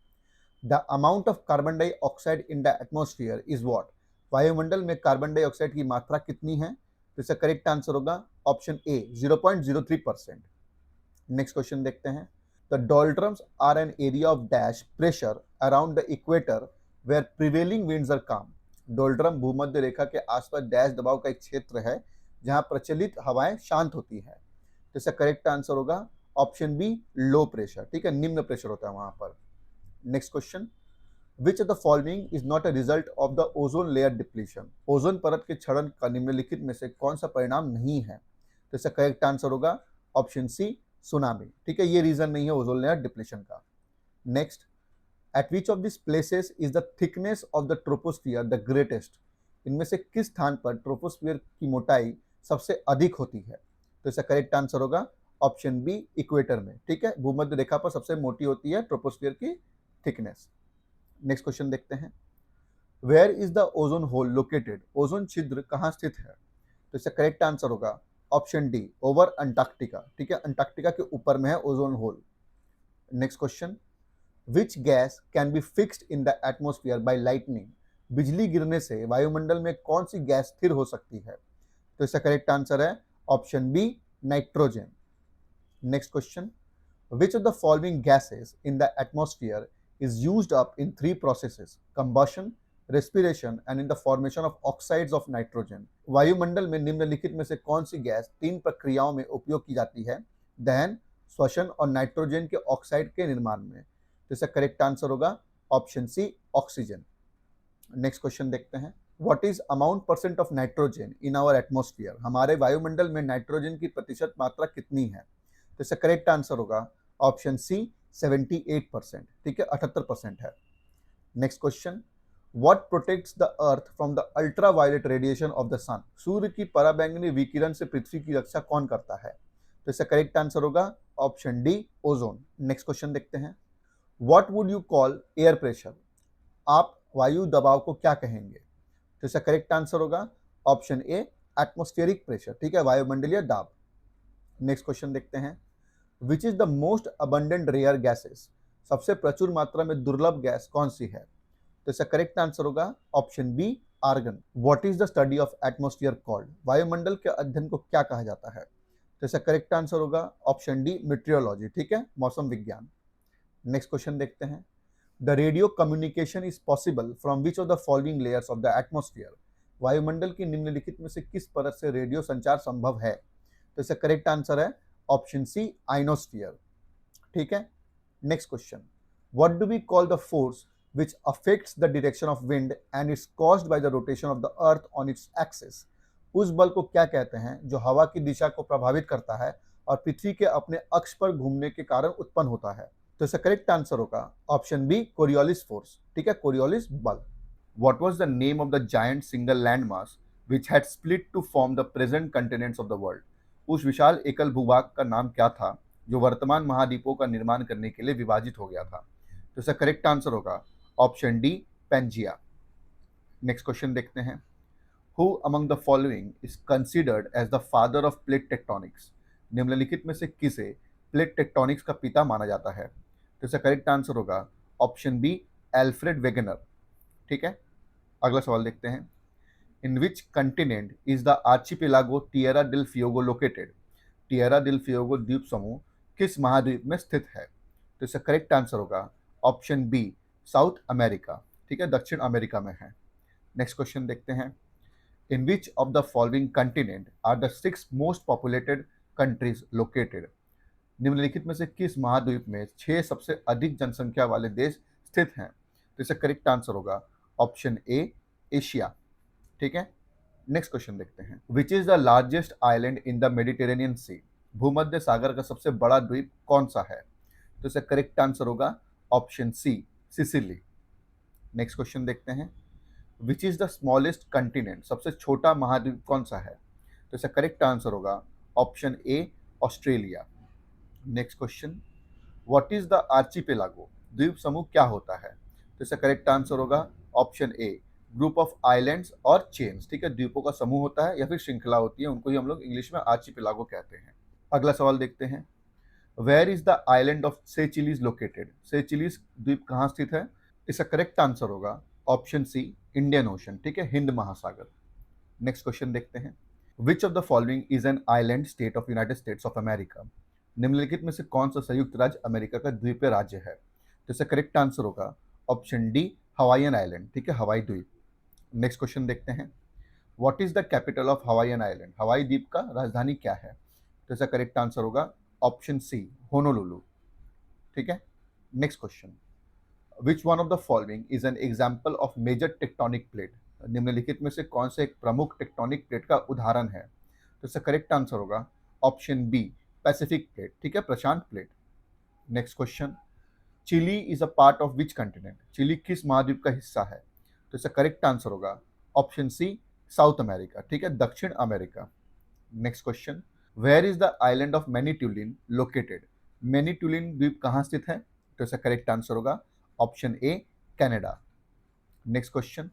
the amount of carbon dioxide in the atmosphere is what? वायुमंडल में कार्बन डाइऑक्साइड की मात्रा कितनी है? तो इसका करेक्ट आंसर होगा ऑप्शन ए, 0.03%। नेक्स्ट क्वेश्चन देखते हैं, the doldrums are an area of dash pressure around the equator where prevailing winds are calm. Doldrum भूमध्य रेखा के आसपास डैश दबाव का एक क्षेत्र है जहां प्रचलित हवाएं शांत होती है। तो इसका करेक्ट आंसर होगा ऑप्शन बी, लो प्रेशर। ठीक है, निम्न प्रेशर होता है वहां पर। Next question, which of the following is not a result of the ozone layer depletion? Ozone परत के क्षरण का निम्नलिखित में से कौन सा परिणाम नहीं है? तो इसका करेक्ट आंसर होगा ऑप्शन सी, सुनामी। ठीक है, ये रीजन नहीं है ओजोन लेयर डिप्लीशन का। Next, eight which of this places is the thickness of the troposphere the greatest? इनमें से किस स्थान पर ट्रोपोस्फियर की मोटाई सबसे अधिक होती है? तो इसका करेक्ट आंसर होगा ऑप्शन बी, इक्वेटर में। ठीक है, भूमध्य रेखा पर सबसे मोटी होती है ट्रोपोस्फियर की थिकनेस। नेक्स्ट क्वेश्चन देखते हैं, where is the ozone hole located? Ozone छिद्र कहाँ स्थित है? तो इसका करेक्ट आंसर होगा ऑप्शन डी, ओवर अंटार्कटिका। ठीक है, अंटार्कटिका के ऊपर में है ozone hole. Next question, which gas can be fixed in the atmosphere by lightning? बिजली गिरने से वायुमंडल में कौन सी गैस स्थिर हो सकती है? तो इसका करेक्ट आंसर है option B, nitrogen. Next question, which of the following gases in the atmosphere is used up in three processes: combustion, respiration and in the formation of oxides of nitrogen? वायुमंडल में निम्नलिखित में से कौन सी गैस तीन प्रक्रियाओं में उपयोग की जाती है? दहन, श्वसन और नाइट्रोजन के ऑक्साइड के निर्माण में। तो इसका करेक्ट आंसर होगा option C, oxygen. Next question देखते हैं, what is amount percent of nitrogen in our atmosphere? हमारे वायुमंडल में नाइट्रोजन की प्रतिशत मात्रा कितनी है? तो इसका करेक्ट आंसर होगा ऑप्शन सी, 78%। ठीक है, 78% है। Next question, what protects the earth from the ultraviolet radiation of the sun? सूर्य की पराबैंगनी विकिरण से पृथ्वी की रक्षा कौन करता है? तो इसका करेक्ट आंसर होगा option D ozone. Next question देखते हैं, what would you call air pressure, आप वायु दबाव को क्या कहेंगे? तो इसका करेक्ट आंसर होगा ऑप्शन ए एटमॉस्फेरिक प्रेशर, ठीक है, वायुमंडलीय दाब। नेक्स्ट क्वेश्चन देखते हैं, which is the most abundant rare gases, सबसे प्रचुर मात्रा में दुर्लभ गैस कौन सी है? तो इसका करेक्ट आंसर होगा option B argon. What is the study of atmosphere called, वायुमंडल के अध्ययन को क्या कहा जाता है? तो इसका करेक्ट आंसर होगा ऑप्शन डी मीटरियोलॉजी, ठीक है, मौसम विज्ञान। नेक्स्ट क्वेश्चन देखते हैं, the radio communication is possible from which of the following layers of the atmosphere, वायुमंडल की निम्नलिखित में से किस परत से रेडियो संचार संभव है? तो इसका करेक्ट आंसर है ऑप्शन सी आइनोस्फीयर, ठीक है। Next question, what do we call the force which affects the direction of wind and is caused by the rotation of the earth on its axis, उस बल को क्या कहते हैं जो हवा की दिशा को प्रभावित करता है और पृथ्वी के अपने अक्ष पर घूमने के कारण उत्पन्न होता है? तो इसका करेक्ट आंसर होगा ऑप्शन बी कोरियोलिस फोर्स, ठीक है, कोरियोलिस बल। What was the name of the giant single land mass which had split to form the present continents of the world, उस विशाल एकल भूभाग का नाम क्या था जो वर्तमान महाद्वीपों का निर्माण करने के लिए विभाजित हो गया था? तो इसका करेक्ट आंसर होगा option D Pangaea. Next question देखते हैं, who among the following is considered as the father of plate tectonics, निम्नलिखित में से किसे प्लेट टेक्टोनिक्स का पिता माना जाता है? तो इसका करेक्ट आंसर होगा ऑप्शन बी एल्फ्रेड वेगनर, ठीक है। अगला सवाल देखते हैं, in which continent is the archipelago Tierra del Fuego located, Tierra del Fuego द्वीप समूह किस महाद्वीप में स्थित है? तो इसका करेक्ट आंसर होगा ऑप्शन बी साउथ अमेरिका, ठीक है, दक्षिण अमेरिका में है। नेक्स्ट क्वेश्चन देखते हैं, in which of the following continent are the 6 most populated countries located, निम्नलिखित में से किस महाद्वीप में 6 सबसे अधिक जनसंख्या वाले देश स्थित हैं? तो इसका करेक्ट आंसर होगा ऑप्शन ए एशिया, ठीक है। नेक्स्ट क्वेश्चन देखते हैं, which is the largest island in the Mediterranean Sea, भूमध्य सागर का सबसे बड़ा द्वीप कौन सा है? तो इसका करेक्ट आंसर होगा option C Sicily. Next question देखते हैं, which is the smallest continent, सबसे छोटा महाद्वीप कौन सा है? तो इसका करेक्ट आंसर होगा option A Australia. Next question, what is the archipelago, द्वीप समूह क्या होता है? तो इसका करेक्ट आंसर होगा option A group of islands और चेन्स, ठीक है, द्वीपों का समूह होता है या फिर श्रृंखला होती है, उनको ही हम लोग इंग्लिश में आर्चिपेलागो कहते हैं। अगला सवाल देखते हैं, where is the island of Seychelles located, Seychelles द्वीप कहाँ स्थित है? इसका करेक्ट आंसर होगा ऑप्शन सी इंडियन ओशन, ठीक है, हिंद महासागर। नेक्स्ट क्वेश्चन देखते हैं, which of the following is an island state of United States of America, निम्नलिखित में से कौन सा संयुक्त राज्य अमेरिका का द्वीपीय राज्य है? तो इसका करेक्ट आंसर होगा ऑप्शन डी हवाईयन आइलैंड, ठीक है, हवाई द्वीप। नेक्स्ट क्वेश्चन देखते हैं, what is the capital of Hawaiian island, Hawaii द्वीप का राजधानी क्या है? तो इसका करेक्ट आंसर होगा ऑप्शन सी होनोलुलु, ठीक है। Next question, which one of the following is an example of major tectonic plate, निम्नलिखित में से कौन से एक प्रमुख टेक्टोनिक प्लेट का उदाहरण है? तो इसका करेक्ट आंसर होगा ऑप्शन बी पैसिफिक प्लेट, ठीक है, प्रशांत plate. Next question, Chile is a part of which continent, Chile किस महाद्वीप का हिस्सा है? तो इसका करेक्ट आंसर होगा ऑप्शन सी साउथ अमेरिका, ठीक है, दक्षिण America. Next question, where is the island of Manitoulin located, Manitoulin द्वीप कहाँ स्थित है? तो इसका करेक्ट आंसर होगा option A Canada. Next question,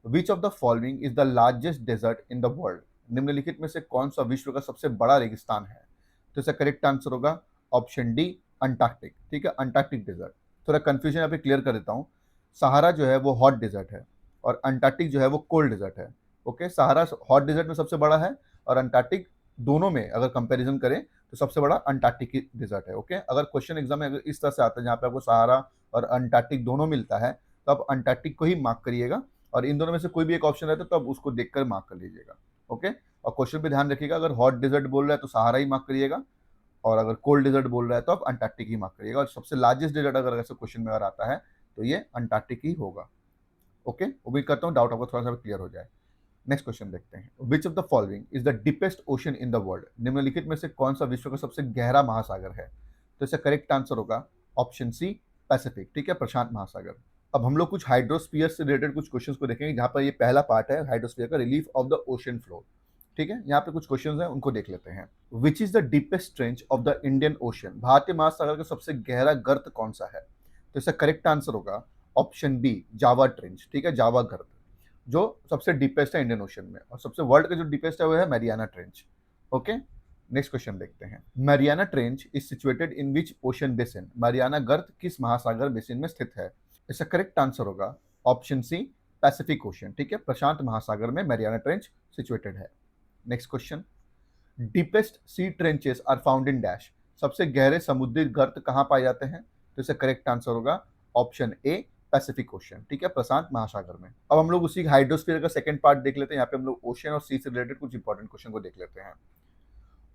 which of the following is the largest desert in the world, निम्नलिखित में से कौन सा विश्व का सबसे बड़ा रेगिस्तान है? तो इसका करेक्ट आंसर होगा ऑप्शन डी अंटार्कटिक, ठीक है, अंटार्कटिक डेजर्ट। थोड़ा कंफ्यूजन यहाँ पे क्लियर कर देता हूँ, सहारा जो है वो हॉट डेजर्ट है और अंटार्कटिक जो है वो कोल्ड डेजर्ट है। ओके, सहारा हॉट डेजर्ट में सबसे बड़ा है और अंटार्कटिक दोनों में अगर कंपैरिजन करें तो सबसे बड़ा अंटार्कटिक डेजर्ट है। ओके, अगर क्वेश्चन एग्जाम में अगर इस तरह से आता है जहाँ पे आपको सहारा और अंटार्कटिक दोनों मिलता है तो आप अंटार्कटिक को ही मार्क करिएगा और इन दोनों में से कोई भी एक ऑप्शन रहता है तो आप उसको देखकर मार्क कर लीजिएगा। ओके, और क्वेश्चन पे ध्यान रखिएगा, अगर हॉट डेजर्ट बोल रहा है तो सहारा ही मार्क करिएगा और अगर कोल्ड डेजर्ट बोल रहा है तो आप अंटार्कटिक ही मार्क करिएगा और सबसे लार्जेस्ट डेजर्ट अगर ऐसे क्वेश्चन में अगर आता है तो ये अंटार्कटिक ही होगा। ओके, उम्मीद करता हूँ डाउट आपको थोड़ा सा क्लियर हो जाए। नेक्स्ट क्वेश्चन देखते हैं, which of the following is the deepest ocean in the world, निम्नलिखित में से कौन सा विश्व का सबसे गहरा महासागर है? तो इसका करेक्ट आंसर होगा ऑप्शन सी पैसिफिक, ठीक है, प्रशांत महासागर। अब हम लोग कुछ हाइड्रोस्फीयर से रिलेटेड कुछ क्वेश्चंस को देखेंगे जहां पर ये पहला पार्ट है हाइड्रोस्फीयर का, relief of the ocean floor, ठीक है, यहाँ पे कुछ क्वेश्चन हैं, उनको देख लेते हैं। Which is the deepest trench of the Indian ocean? भारतीय महासागर का सबसे गहरा गर्त कौन सा है? तो इसका करेक्ट आंसर होगा ऑप्शन बी, जावा ट्रेंच। ठीक है, जावा गर्त जो सबसे डीपेस्ट है इंडियन ओशन में, और सबसे वर्ल्ड का जो डीपेस्ट है वो है Mariana trench. Okay, next question देखते हैं। Mariana trench is situated in which ocean basin? Mariana गर्त किस महासागर बेसिन में स्थित है? इसका करेक्ट आंसर होगा ऑप्शन सी, पैसिफिक ओशन। ठीक है, प्रशांत महासागर में मैरियाना ट्रेंच सिचुएटेड है। Next question, deepest sea trenches are found in dash? सबसे गहरे समुद्री गर्त कहाँ पाए जाते हैं? तो इसका करेक्ट आंसर होगा ऑप्शन ए, पैसिफिक ओशन। ठीक है, प्रशांत महासागर में। अब हम लोग उसी हाइड्रोस्फीयर का सेकंड पार्ट देख लेते हैं। यहाँ पे हम लोग ओशन और सी से रिलेटेड कुछ इंपॉर्टेंट क्वेश्चन को देख लेते हैं।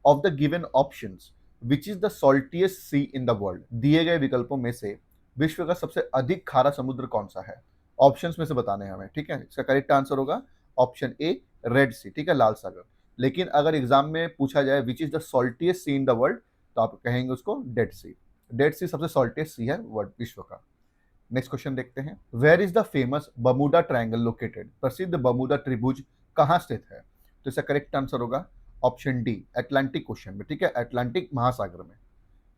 Of the given options which is the saltiest sea in the world? दिए गए विकल्पों में से विश्व का सबसे अधिक खारा समुद्र कौन सा है? ऑप्शंस में से बताने हैं हमें। ठीक है, इसका करेक्ट आंसर होगा ऑप्शन ए, रेड सी। ठीक है, लाल सागर। लेकिन अगर एग्जाम में पूछा जाए which is the saltiest sea in the world, तो आप कहेंगे उसको डेड सी। डेड सी सबसे सॉल्टिएस्ट सी है वर्ल्ड, विश्व का। नेक्स्ट क्वेश्चन देखते हैं। Where is the famous Bermuda triangle located? प्रसिद्ध बर्मुडा त्रिभुज कहाँ स्थित है? तो इसका करेक्ट आंसर होगा ऑप्शन डी, अटलांटिक ओशन में। ठीक है, अटलांटिक महासागर में।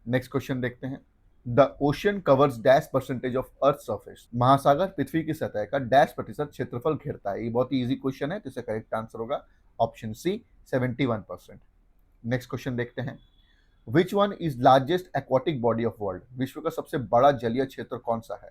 नेक्स्ट क्वेश्चन देखते हैं। The ocean covers dash percentage of earth surface? महासागर पृथ्वी की सतह का डैश प्रतिशत क्षेत्रफल घेरता है? ये बहुत ही इजी क्वेश्चन है, तो इसका करेक्ट आंसर होगा ऑप्शन सी, 71%। नेक्स्ट क्वेश्चन देखते हैं। Which one is largest aquatic body of world? विश्व का सबसे बड़ा जलीय क्षेत्र कौन सा है?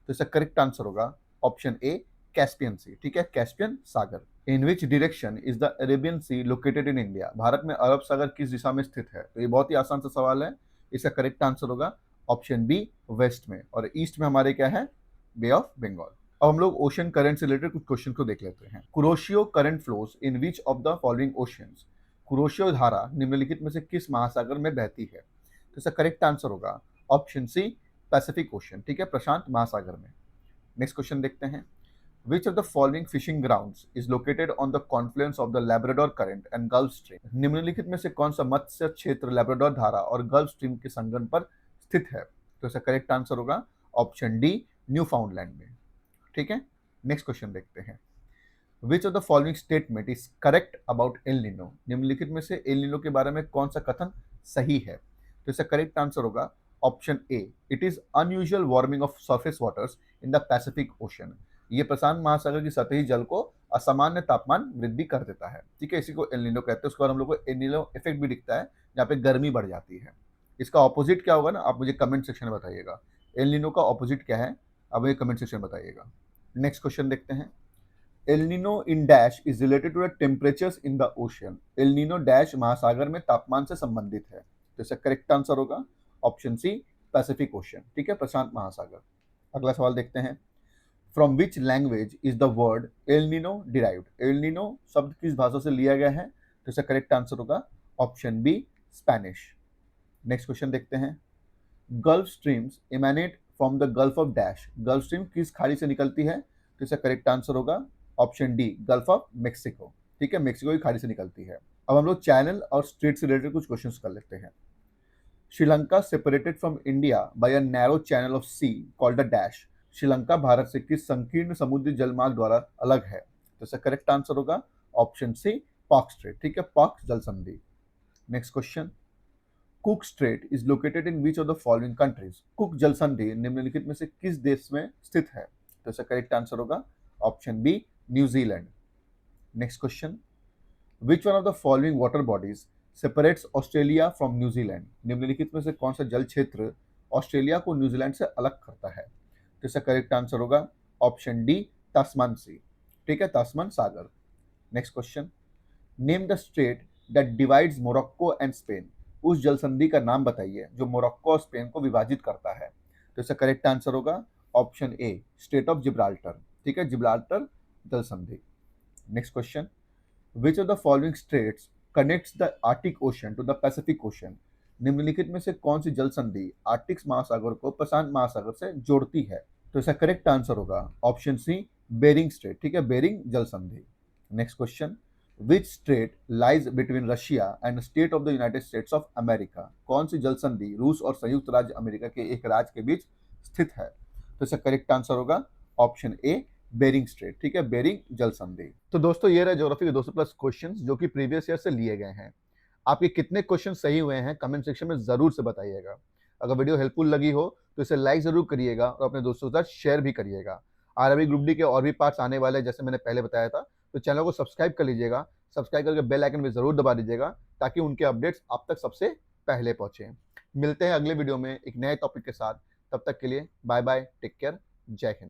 तो इसका करेक्ट आंसर होगा ऑप्शन ए, कैस्पियन सी। ठीक है, कैस्पियन सागर। In which direction is the Arabian sea located in India? Bharat में अरब सागर किस दिशा में स्थित है? तो ये बहुत ही आसान सा सवाल है। इसका करेक्ट आंसर होगा ऑप्शन बी, वेस्ट में। और ईस्ट में हमारे क्या है? बे ऑफ बंगाल। अब हम लोग ओशन करंट से रिलेटेड कुछ क्वेश्चन को देख लेते हैं। Kuroshio current flows in which of the following oceans? Kuroshio धारा निम्नलिखित में से किस महासागर में बहती है? तो इसका करेक्ट आंसर होगा ऑप्शन सी, पैसिफिक ओशन। ठीक है, प्रशांत महासागर में। नेक्स्ट क्वेश्चन देखते हैं। Which of the following fishing grounds is located on the confluence of the Labrador Current and Gulf Stream? निम्नलिखित में से कौन सा मत्स्य क्षेत्र लैब्राडोर धारा और गल्फ स्ट्रीम के संगम पर स्थित है? तो इसका करेक्ट आंसर होगा ऑप्शन डी, न्यूफाउंडलैंड में। ठीक है, नेक्स्ट क्वेश्चन देखते हैं। Which of the following statement is correct about El Nino? निम्नलिखित में से एल नीनो के बारे में कौन सा कथन सही है? तो इसका करेक्ट आंसर होगा option A, it is unusual warming of surface waters in the Pacific ocean. ये प्रशांत महासागर की सतही जल को असामान्य तापमान वृद्धि कर देता है। ठीक है, इसी को एल नीनो कहते हैं। उसके बाद हम लोग को एल नीनो इफेक्ट भी दिखता है, जहाँ पे गर्मी बढ़ जाती है। इसका ऑपोजिट क्या होगा ना, आप मुझे कमेंट सेक्शन में बताइएगा। एल नीनो का ऑपोजिट क्या है, आप मुझे कमेंट सेक्शन में बताइएगा। नेक्स्ट क्वेश्चन देखते हैं। El Nino in dash is related to the temperatures in the ocean? El Nino dash महासागर में तापमान से संबंधित है। तो इसका करेक्ट आंसर होगा ऑप्शन सी, पैसिफिक ओशन। ठीक है, प्रशांत महासागर। अगला सवाल देखते हैं। From which language is the word El Nino derived? El Nino शब्द किस भाषा से लिया गया है? तो इसका करेक्ट आंसर होगा option B, Spanish. Next question देखते हैं। Gulf streams emanate from the Gulf of dash? Gulf stream किस खाड़ी से निकलती है? तो इसका करेक्ट आंसर होगा option D, Gulf of Mexico. ठीक है, मेक्सिको की खाड़ी से निकलती है। अब हम लोग चैनल और स्ट्रेट से रिलेटेड कुछ क्वेश्चंस कर लेते हैं। Sri Lanka separated from India by a narrow channel of sea called the dash? Sri Lanka Bharat से किस संकीर्ण समुद्री जलमार्ग द्वारा अलग है? तो इसका करेक्ट आंसर होगा ऑप्शन सी, पाक स्ट्रेट। ठीक है, पाक जल संधि। Next question. Cook straight is located in which of the following countries? Cook जल संधि निम्नलिखित में से किस देश में स्थित है? तो इसका करेक्ट आंसर होगा option B, New Zealand. Next question. Which one of the following water bodies separates Australia from New Zealand? निम्नलिखित में से कौन सा जल क्षेत्र ऑस्ट्रेलिया को न्यूजीलैंड से अलग करता है? तो इसका करेक्ट आंसर होगा ऑप्शन डी, तास्मान सी। ठीक है, तास्मान सागर। Next question. Name the state that divides Morocco and Spain? उस जल संधि का नाम बताइए जो मोरक्को और स्पेन को विभाजित करता है। तो इसका करेक्ट आंसर होगा option A, strait of Gibraltar. ठीक है, जिब्राल्टर जल संधि। Next question. Which of the following straits connects the Arctic ocean to the Pacific ocean? निम्नलिखित में से कौन सी जल संधि आर्टिक महासागर को प्रशांत महासागर से जोड़ती है? तो इसका करेक्ट आंसर होगा ऑप्शन सी, बेरिंग स्ट्रेट। ठीक है, बेरिंग जल संधि। Next question. Which state lies between Russia and state of the United States of America? कौन सी जल संधि रूस और संयुक्त राज्य अमेरिका के एक राज्य के बीच स्थित है? तो इसका करेक्ट आंसर होगा ऑप्शन ए, बेरिंग स्ट्रेट, ठीक है, बेरिंग जल संधि। तो दोस्तों ये रहे ज्योग्राफी के 200 प्लस क्वेश्चंस जो कि प्रीवियस ईयर से लिए गए हैं। आपके कितने क्वेश्चन सही हुए हैं कमेंट सेक्शन में जरूर से बताइएगा। अगर वीडियो हेल्पफुल लगी हो तो इसे लाइक जरूर करिएगा और अपने दोस्तों के साथ शेयर भी करिएगा। आरआरबी ग्रुप डी के और भी पार्ट्स आने वाले हैं जैसे मैंने पहले बताया था, तो चैनल को सब्सक्राइब कर लीजिएगा। सब्सक्राइब करके बेल आइकन भी जरूर दबा दीजिएगा ताकि उनके अपडेट्स आप तक सबसे पहले पहुंचे। मिलते हैं अगले वीडियो में एक नए टॉपिक के साथ। तब तक के लिए बाय बाय, टेक केयर, जय हिंद।